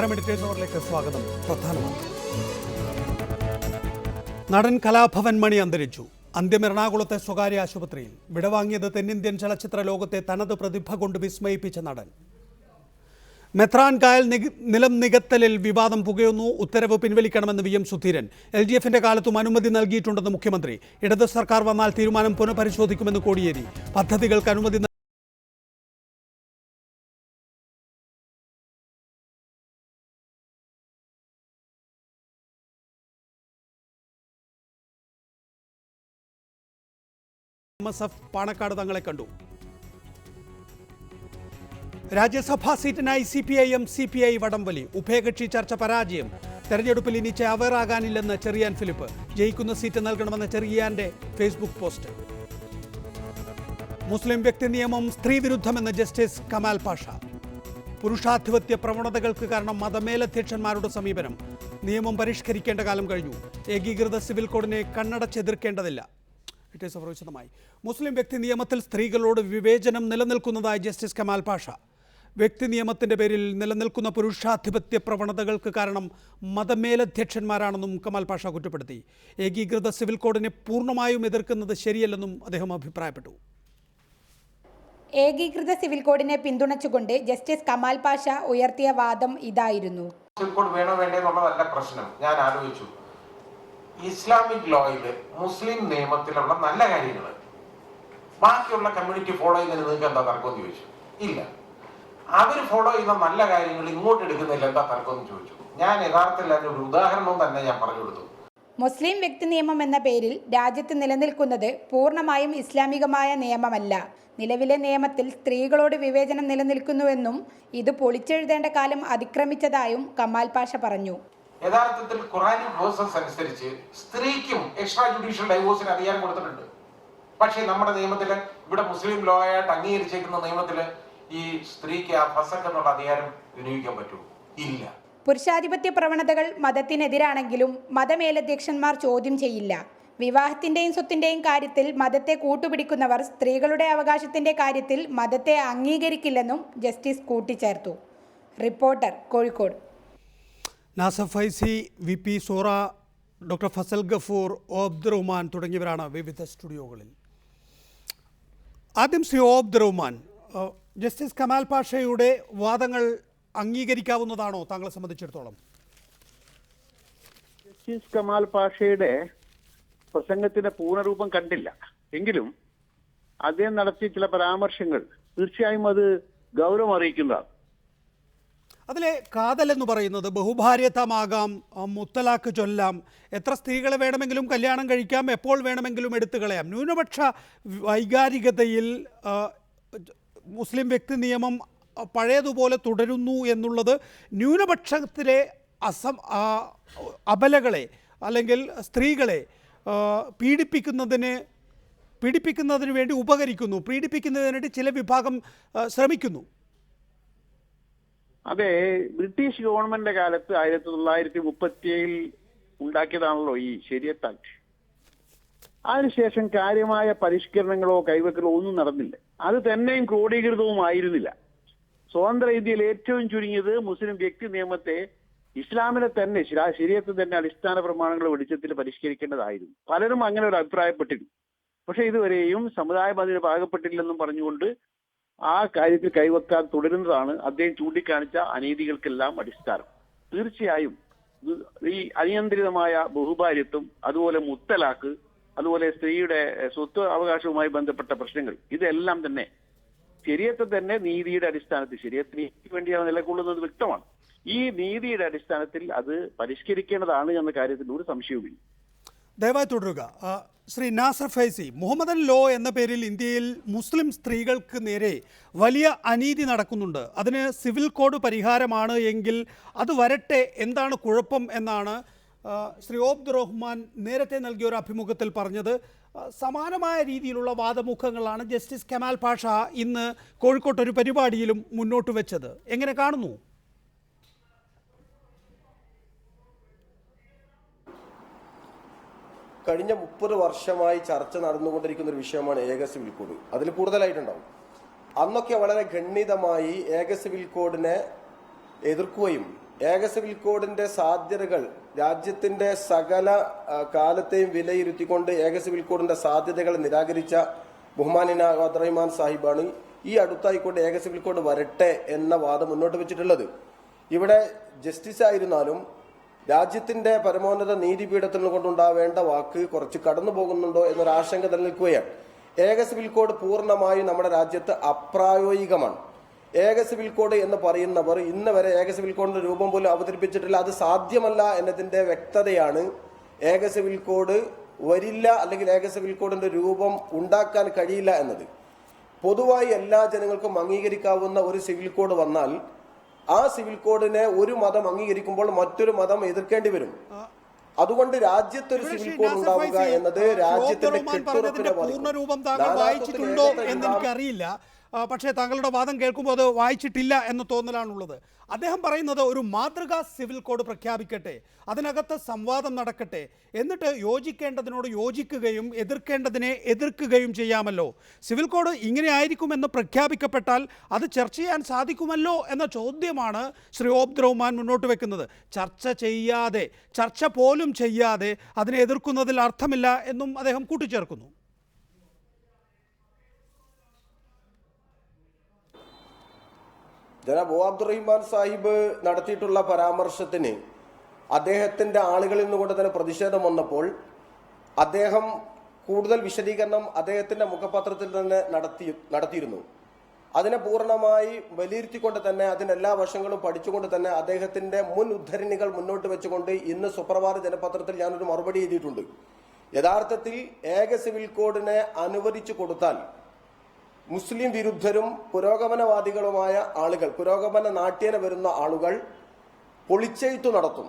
നമസ്കാരം. എഡിറ്റേഴ്സ് അവറിലേക്ക് സ്വാഗതം. പ്രധാനമന്ത്രി നടൻ കലാഭവൻ മണി അന്തരിച്ചു. അന്ത്യം എറണാകുളത്തെ സ്വകാര്യ ആശുപത്രിയിൽ. വിടവാങ്ങിയത് തെന്നിന്ത്യൻ ചലച്ചിത്ര ലോകത്തെ തനത് പ്രതിഭ കൊണ്ട് വിസ്മയിപ്പിച്ച നടൻ. മെത്രാൻ കായൽ നിലം നികത്തലിൽ വിവാദം പുകയുന്നു. ഉത്തരവ് പിൻവലിക്കണമെന്ന് വി എം സുധീരൻ. LDF-ന്റെ കാലത്തും അനുമതി നൽകിയിട്ടുണ്ടെന്ന് മുഖ്യമന്ത്രി. ഇടത് സർക്കാർ വന്നാൽ തീരുമാനം പുനഃപരിശോധിക്കുമെന്ന് കോടിയേരി. പദ്ധതികൾക്ക് അനുമതി MSF പാണക്കാട് തങ്ങളെ കണ്ടു. രാജ്യസഭാ സീറ്റിനായി CPIM CPI വടംവലി. ഉഭയകക്ഷി ചർച്ച പരാജയം. തെരഞ്ഞെടുപ്പിൽ ഇനി ചാവേറാകാനില്ലെന്ന് ചെറിയാൻ ഫിലിപ്പ്. ജയിക്കുന്ന സീറ്റ് നൽകണമെന്ന ചെറിയാന്റെ ഫേസ്ബുക്ക് പോസ്റ്റ്. മുസ്ലിം വ്യക്തി നിയമം സ്ത്രീവിരുദ്ധമെന്ന് ജസ്റ്റിസ് കമാൽ പാഷ. പുരുഷാധിപത്യ പ്രവണതകൾക്ക് കാരണം മതമേലധ്യക്ഷന്മാരുടെ സമീപനം. നിയമം പരിഷ്കരിക്കേണ്ട കാലം കഴിഞ്ഞു. ഏകീകൃത സിവിൽ കോഡിനെ കണ്ണടച്ചെതിർക്കേണ്ടതില്ല. വിശദമായി. മുസ്ലിം വ്യക്തി നിയമത്തിൽ സ്ത്രീകളോട് വിവേചനം നിലനിൽക്കുന്നതായി ജസ്റ്റിസ് കമാൽ പാഷ. വ്യക്തി നിയമത്തിൻ്റെ പേരിൽ നിലനിൽക്കുന്ന പുരുഷാധിപത്യ പ്രവണതകൾക്ക് കാരണം മതമേലധ്യക്ഷന്മാരാണെന്നും കമാൽ പാഷ കുറ്റപ്പെടുത്തി. ഏകീകൃത സിവിൽ കോഡിനെ പൂർണ്ണമായും എതിർക്കുന്നത് ശരിയല്ലെന്നും അദ്ദേഹം അഭിപ്രായപ്പെട്ടു. ഏകീകൃത സിവിൽ കോഡിനെ പിന്തുണച്ചുകൊണ്ട് ജസ്റ്റിസ് കമാൽ പാഷ ഉയർത്തിയ വാദം ഇതായിരുന്നു. സിവിൽ കോഡ് വേണോ വേണ്ടേ എന്നുള്ളതല്ല പ്രശ്നം. ഞാൻ ആലോചിച്ചു, ഇസ്ലാമിക് ലോയിൽ മുസ്ലിം നിയമത്തിലുള്ള നല്ല കാര്യങ്ങൾ ബാക്കിയുള്ള കമ്മ്യൂണിറ്റി ഫോളോ ചെയ്യുന്നതിന് നിങ്ങൾക്ക് എന്താ തർക്കം എന്ന് ചോദിച്ചു. ഇല്ല, അവർ ഫോളോ ചെയ്യുന്ന നല്ല കാര്യങ്ങൾ ഇങ്ങോട്ട് എടുക്കുന്നില്ല, എന്താ തർക്കം എന്ന് ചോദിച്ചു. ഞാൻ യഥാർത്ഥത്തിൽ അതിനൊരു ഉദാഹരണവും തന്നെ ഞാൻ പറഞ്ഞു കൊടുത്തു. മുസ്ലിം വ്യക്തി നിയമം എന്ന പേരിൽ രാജ്യത്ത് നിലനിൽക്കുന്നത് പൂർണ്ണമായും ഇസ്ലാമികമായ നിയമമല്ല. നിലവിലെ നിയമത്തിൽ സ്ത്രീകളോട് വിവേചനം നിലനിൽക്കുന്നുവെന്നും ഇത് പൊളിച്ചെഴുതേണ്ട കാലം അതിക്രമിച്ചതായും കമാൽ പാഷ പറഞ്ഞു. യഥാർത്ഥത്തിൽ ഖുറാനിക് വേഴ്സസ് അനുസരിച്ച് സ്ത്രീക്കും എക്സ്ട്രാ ജുഡീഷ്യൽ ഡൈവോഴ്സിന് അധികാരം കൊടുത്തിട്ടുണ്ട്. പക്ഷേ നമ്മുടെ നിയമത്തിൽ, ഇവിടെ മുസ്ലിം ലോ ആയിട്ട് അംഗീകരിച്ചേക്കുന്ന നിയമത്തിൽ ഈ സ്ത്രീക്ക് ആ ഫസക്ക് എന്നുള്ള അധികാരം വിനിയോഗിക്കാൻ പറ്റുമോ? ഇല്ല. പുരുഷാധിപത്യ പ്രവണതകൾ മതത്തിനെതിരാണെങ്കിലും മതമേലധ്യക്ഷന്മാർ ചോദ്യം ചെയ്യില്ല. വിവാഹത്തിന്റെയും സ്വത്തിന്റെയും കാര്യത്തിൽ മതത്തെ കൂട്ടുപിടിക്കുന്നവർ സ്ത്രീകളുടെ അവകാശത്തിന്റെ കാര്യത്തിൽ മതത്തെ അംഗീകരിക്കില്ലെന്നും ജസ്റ്റിസ് കൂട്ടിച്ചേർത്തു. Reporter, Kozhikode. Nasar Faizy, VP Suhara, doctor Fazal Gafoor, Abdurahman തുടങ്ങിയവരാണ് വിവിധ സ്റ്റുഡിയോകളിൽ. ആദ്യം ശ്രീ ഓബ്ദുറഹ്മാൻ, ജസ്റ്റിസ് കമാൽ പാഷയുടെ വാദങ്ങൾ അംഗീകരിക്കാവുന്നതാണോ താങ്കളെ സംബന്ധിച്ചിടത്തോളം? ജസ്റ്റിസ് കമാൽ പാഷയുടെ പ്രസംഗത്തിന്റെ പൂർണ്ണരൂപം കണ്ടില്ല. എങ്കിലും അദ്ദേഹം നടത്തിയ ചില പരാമർശങ്ങൾ തീർച്ചയായും അത് ഗൗരവം അറിയിക്കുന്നതാണ്. അതിലെ കാതൽ എന്ന് പറയുന്നത് ബഹുഭാര്യത്വമാകാം, മുത്തലാഖ് ചൊല്ലാം, എത്ര സ്ത്രീകളെ വേണമെങ്കിലും കല്യാണം കഴിക്കാം, എപ്പോൾ വേണമെങ്കിലും എടുത്തു കളയാം. ന്യൂനപക്ഷ വൈകാരികതയിൽ മുസ്ലിം വ്യക്തി നിയമം പഴയതുപോലെ തുടരുന്നു എന്നുള്ളത് ന്യൂനപക്ഷത്തിലെ അബലകളെ അല്ലെങ്കിൽ സ്ത്രീകളെ പീഡിപ്പിക്കുന്നതിന് വേണ്ടി ഉപകരിക്കുന്നു, പീഡിപ്പിക്കുന്നതിനായിട്ട് ചില വിഭാഗം ശ്രമിക്കുന്നു. അതെ, ബ്രിട്ടീഷ് ഗവൺമെന്റിന്റെ കാലത്ത് 1937 ഉണ്ടാക്കിയതാണല്ലോ ഈ ശരിയത്ത് ആക്ട്. അതിനുശേഷം കാര്യമായ പരിഷ്കരണങ്ങളോ കൈവെക്കലോ ഒന്നും നടന്നില്ല. അത് തന്നെയും ക്രോഡീകൃതവുമായിരുന്നില്ല. സ്വതന്ത്ര ഇന്ത്യയിൽ ഏറ്റവും ചുരുങ്ങിയത് മുസ്ലിം വ്യക്തി നിയമത്തെ ഇസ്ലാമിനെ തന്നെ, ശരീഅത്ത് തന്നെ അടിസ്ഥാന പ്രമാണങ്ങൾ വെളിച്ചത്തിൽ പരിഷ്കരിക്കേണ്ടതായിരുന്നു. പലരും അങ്ങനെ ഒരു അഭിപ്രായപ്പെട്ടിരുന്നു. പക്ഷെ ഇതുവരെയും സമുദായം അതിന് പാകപ്പെട്ടില്ലെന്നും പറഞ്ഞുകൊണ്ട് ആ കാര്യത്തിൽ കൈവെക്കാൻ തുടരുന്നതാണ് അദ്ദേഹം ചൂണ്ടിക്കാണിച്ച അനീതികൾക്കെല്ലാം അടിസ്ഥാനം. തീർച്ചയായും ഈ അനിയന്ത്രിതമായ ബഹുഭാര്യത്വം, അതുപോലെ മുത്തലാഖ്, അതുപോലെ സ്ത്രീയുടെ സ്വത്ത് അവകാശവുമായി ബന്ധപ്പെട്ട പ്രശ്നങ്ങൾ, ഇതെല്ലാം തന്നെ ശരീഅത്ത് തന്നെ നീതിയുടെ അടിസ്ഥാനത്തിൽ, ശരീഅത്ത് നീതിക്ക് വേണ്ടിയാണ് നിലകൊള്ളുന്നത് വ്യക്തമാണ്. ഈ നീതിയുടെ അടിസ്ഥാനത്തിൽ അത് പരിഷ്കരിക്കേണ്ടതാണ് എന്ന കാര്യത്തിൽ ഒരു സംശയവുമില്ല. ദയവായി തുടരുക. ശ്രീ നാസർ ഫൈസി, മുഹമ്മദൻ ലോ എന്ന പേരിൽ ഇന്ത്യയിൽ മുസ്ലിം സ്ത്രീകൾക്ക് നേരെ വലിയ അനീതി നടക്കുന്നുണ്ട്. അതിന് സിവിൽ കോഡ് പരിഹാരമാണ് എങ്കിൽ അത് വരട്ടെ, എന്താണ് കുഴപ്പം എന്നാണ് ശ്രീ ഓബ്ദുറഹ്മാൻ നേരത്തെ നൽകിയ ഒരു അഭിമുഖത്തിൽ പറഞ്ഞത്. സമാനമായ രീതിയിലുള്ള വാദമുഖങ്ങളാണ് ജസ്റ്റിസ് കമാൽ പാഷ ഇന്ന് കോഴിക്കോട്ടൊരു പരിപാടിയിലും മുന്നോട്ട് വെച്ചത്. എങ്ങനെ കാണുന്നു? കഴിഞ്ഞ 30 വർഷമായി ചർച്ച നടന്നുകൊണ്ടിരിക്കുന്ന ഒരു വിഷയമാണ് ഏക സിവിൽ കോഡ്. അതിൽ കൂടുതലായിട്ടുണ്ടാവും. അന്നൊക്കെ വളരെ ഖണ്ഡിതമായി ഏക സിവിൽ കോഡിനെ എതിർക്കുകയും ഏക സിവിൽ കോഡിന്റെ സാധ്യതകൾ രാജ്യത്തിന്റെ സകല കാലത്തെയും വിലയിരുത്തിക്കൊണ്ട് ഏക സിവിൽ കോഡിന്റെ സാധ്യതകൾ നിരാകരിച്ച ബഹുമാനായ അബ്ദുറഹിമാൻ സാഹിബാണ് ഈ അടുത്തായിക്കൊണ്ട് ഏക സിവിൽ കോഡ് വരട്ടെ എന്ന വാദം മുന്നോട്ട് വെച്ചിട്ടുള്ളത്. ഇവിടെ ജസ്റ്റിസ് ആയിരുന്നാലും രാജ്യത്തിന്റെ പരമോന്നത നീതിപീഠത്തിൽ കൊണ്ടുണ്ടാവേണ്ട വാക്ക് കുറച്ച് കടന്നു പോകുന്നുണ്ടോ എന്നൊരു ആശങ്ക നിലനിൽക്കുകയാണ്. ഏക സിവിൽ കോഡ് പൂർണ്ണമായും നമ്മുടെ രാജ്യത്ത് അപ്രായോഗികമാണ്. ഏക സിവിൽ കോഡ് എന്ന് പറയുന്നവർ ഇന്ന് വരെ ഏക സിവിൽ കോഡിന്റെ രൂപം പോലും അവതരിപ്പിച്ചിട്ടില്ല. അത് സാധ്യമല്ല എന്നതിന്റെ വ്യക്തതയാണ് ഏക സിവിൽ കോഡ് വരില്ല, അല്ലെങ്കിൽ ഏക സിവിൽ കോഡിന്റെ രൂപം ഉണ്ടാക്കാൻ കഴിയില്ല എന്നത്. പൊതുവായി എല്ലാ ജനങ്ങൾക്കും അംഗീകരിക്കാവുന്ന ഒരു സിവിൽ കോഡ് വന്നാൽ ആ സിവിൽ കോഡിനെ ഒരു മതം അംഗീകരിക്കുമ്പോൾ മറ്റൊരു മതം എതിർക്കേണ്ടി വരും. അതുകൊണ്ട് രാജ്യത്തൊരു സിവിൽ കോഡ് ഉണ്ടാവുക എന്നത് രാജ്യത്തിന്റെ പൂർണ്ണരൂപം താങ്കൾ വായിച്ചിട്ടുണ്ടോ എന്ന് എനിക്കറിയില്ല. പക്ഷേ താങ്കളുടെ വാദം കേൾക്കുമ്പോൾ അത് വായിച്ചിട്ടില്ല എന്ന തോന്നലാണുള്ളത്. അദ്ദേഹം പറയുന്നത് ഒരു മാതൃകാ സിവിൽ കോഡ് പ്രഖ്യാപിക്കട്ടെ, അതിനകത്ത് സംവാദം നടക്കട്ടെ, എന്നിട്ട് യോജിക്കേണ്ടതിനോട് യോജിക്കുകയും എതിർക്കേണ്ടതിനെ എതിർക്കുകയും ചെയ്യാമല്ലോ. സിവിൽ കോഡ് ഇങ്ങനെ ആയിരിക്കുമെന്ന് പ്രഖ്യാപിക്കപ്പെട്ടാൽ അത് ചർച്ച ചെയ്യാൻ സാധിക്കുമല്ലോ എന്ന ചോദ്യമാണ് ശ്രീ അബ്ദുറഹ്മാൻ മുന്നോട്ട് വെക്കുന്നത്. ചർച്ച പോലും ചെയ്യാതെ അതിനെ എതിർക്കുന്നതിൽ അർത്ഥമില്ല എന്നും അദ്ദേഹം കൂട്ടിച്ചേർക്കുന്നു. ജനാബ് അബ്ദുറഹിമാൻ സാഹിബ് നടത്തിയിട്ടുള്ള പരാമർശത്തിന് അദ്ദേഹത്തിന്റെ ആളുകളിൽ നിന്നുകൊണ്ട് തന്നെ പ്രതിഷേധം വന്നപ്പോൾ അദ്ദേഹം കൂടുതൽ വിശദീകരണം അദ്ദേഹത്തിന്റെ മുഖപത്രത്തിൽ തന്നെ നടത്തിയിരുന്നു. അതിനെ പൂർണ്ണമായി വിലയിരുത്തിക്കൊണ്ട് തന്നെ അതിന്റെ എല്ലാ വശങ്ങളും പഠിച്ചുകൊണ്ട് തന്നെ അദ്ദേഹത്തിന്റെ മുൻ ഉദ്ധരണികൾ മുന്നോട്ട് വെച്ചുകൊണ്ട് ഇന്ന് സുപ്രഭാത ദിനപത്രത്തിൽ ഞാനൊരു മറുപടി എഴുതിയിട്ടുണ്ട്. യഥാർത്ഥത്തിൽ ഏക സിവിൽ കോഡിനെ അനുവദിച്ചു കൊടുത്താൽ മുസ്ലിം വിരുദ്ധരും പുരോഗമനവാദികളുമായ ആളുകൾ, പുരോഗമന നാട്യേന വരുന്ന ആളുകൾ പൊളിച്ചെഴുത്തു നടത്തും.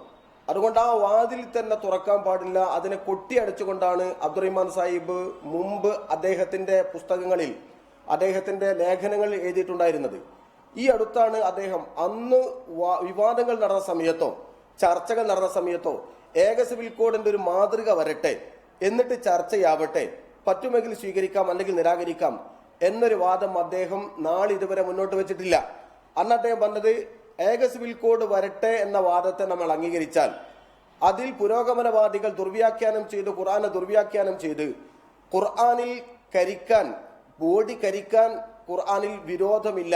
അതുകൊണ്ട് ആ വാതിൽ തന്നെ തുറക്കാൻ പാടില്ല. അതിനെ കൊട്ടിയടച്ചുകൊണ്ടാണ് അബ്ദുറഹിമാൻ സാഹിബ് മുമ്പ് അദ്ദേഹത്തിന്റെ പുസ്തകങ്ങളിൽ, അദ്ദേഹത്തിന്റെ ലേഖനങ്ങളിൽ എഴുതിയിട്ടുണ്ടായിരുന്നത്. ഈ അടുത്താണ് അദ്ദേഹം അന്ന് വിവാദങ്ങൾ നടന്ന സമയത്തോ ചർച്ചകൾ നടന്ന സമയത്തോ ഏക സിവിൽ കോഡിന്റെ ഒരു മാതൃക വരട്ടെ, എന്നിട്ട് ചർച്ചയാവട്ടെ, പറ്റുമെങ്കിൽ സ്വീകരിക്കാം അല്ലെങ്കിൽ നിരാകരിക്കാം എന്നൊരു വാദം അദ്ദേഹം നാളിതുവരെ മുന്നോട്ട് വെച്ചിട്ടില്ല. അന്ന് അദ്ദേഹം പറഞ്ഞത് ഏക സിവിൽ കോഡ് വരട്ടെ എന്ന വാദത്തെ നമ്മൾ അംഗീകരിച്ചാൽ അതിൽ പുരോഗമനവാദികൾ ദുർവ്യാഖ്യാനം ചെയ്ത് ഖുർആനെ ദുർവ്യാഖ്യാനം ചെയ്ത് ഖുർആനിൽ ബോഡി കരിക്കാൻ ഖുർആനിൽ വിരോധമില്ല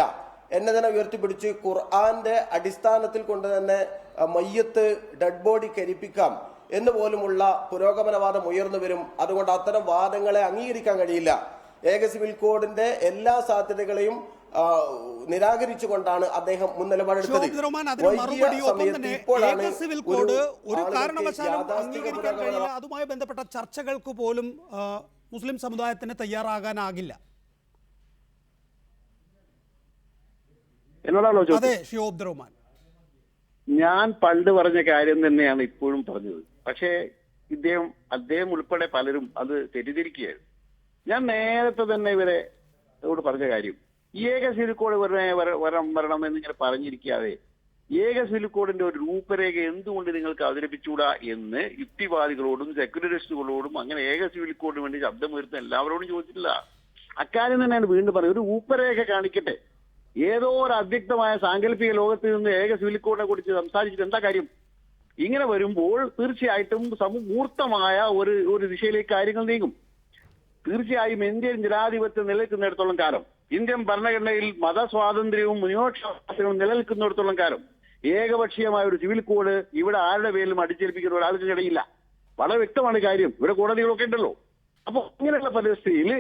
എന്നതിനെ ഉയർത്തിപ്പിടിച്ച് ഖുർആന്റെ അടിസ്ഥാനത്തിൽ കൊണ്ട് തന്നെ മയ്യത്ത് ഡെഡ് ബോഡി കരിപ്പിക്കാം എന്ന് പോലുമുള്ള പുരോഗമനവാദം ഉയർന്നു വരും. അതുകൊണ്ട് അത്തരം വാദങ്ങളെ അംഗീകരിക്കാൻ കഴിയില്ല. ഏക സിവിൽ കോഡിന്റെ എല്ലാ സാധ്യതകളെയും നിരാകരിച്ചുകൊണ്ടാണ് അദ്ദേഹം മുൻനിലപാടെടുത്തത്. അതുമായി ബന്ധപ്പെട്ട ചർച്ചകൾക്ക് പോലും മുസ്ലിം സമുദായത്തിന് തയ്യാറാകാനാകില്ല. അതെ ശ്രീ അബ്ദുറഹ്മാൻ, ഞാൻ പണ്ട് പറഞ്ഞ കാര്യം തന്നെയാണ് ഇപ്പോഴും പറഞ്ഞത്. പക്ഷേ അദ്ദേഹം ഉൾപ്പെടെ പലരും അത് തെറ്റിദ്ധരിക്കുകയായിരുന്നു. ഞാൻ നേരത്തെ തന്നെ ഇവരോട് പറഞ്ഞ കാര്യം, ഏക സിവിൽ കോഡ് വരണം എന്നിങ്ങനെ പറഞ്ഞിരിക്കാതെ ഏക സിവിൽ കോഡിന്റെ ഒരു രൂപരേഖ എന്തുകൊണ്ട് നിങ്ങൾക്ക് അവതരിപ്പിച്ചുകൂടാ എന്ന് യുക്തിവാദികളോടും സെക്യുലറിസ്റ്റുകളോടും അങ്ങനെ ഏക സിവിൽ കോഡിന് വേണ്ടി ശബ്ദമുയർത്തുന്ന എല്ലാവരോടും ചോദിച്ചിട്ടില്ല. അക്കാര്യം തന്നെയാണ് വീണ്ടും പറയുന്നത്. ഒരു രൂപരേഖ കാണിക്കട്ടെ. ഏതോ ഒരു അവ്യക്തമായ സാങ്കല്പിക ലോകത്ത് നിന്ന് ഏക സിവിൽ കോഡിനെ കുറിച്ച് സംസാരിച്ചിട്ട് എന്താ കാര്യം? ഇങ്ങനെ വരുമ്പോൾ തീർച്ചയായിട്ടും മൂർത്തമായ ഒരു ദിശയിലേക്ക് കാര്യങ്ങൾ നീങ്ങും. തീർച്ചയായും ഇന്ത്യൻ ജനാധിപത്യം നിലനിൽക്കുന്നിടത്തോളം കാലം, ഇന്ത്യൻ ഭരണഘടനയിൽ മതസ്വാതന്ത്ര്യവും ന്യൂനപക്ഷവും നിലനിൽക്കുന്നിടത്തോളം കാലം ഏകപക്ഷീയമായ ഒരു സിവിൽ കോഡ് ഇവിടെ ആരുടെ പേരിലും അടിച്ചേൽപ്പിക്കുന്ന ഒരാൾക്ക് കഴിയില്ല. വളരെ വ്യക്തമാണ് കാര്യം. ഇവിടെ കോടതികളൊക്കെ ഉണ്ടല്ലോ. അപ്പൊ ഇങ്ങനെയുള്ള പരിസ്ഥിതിയിൽ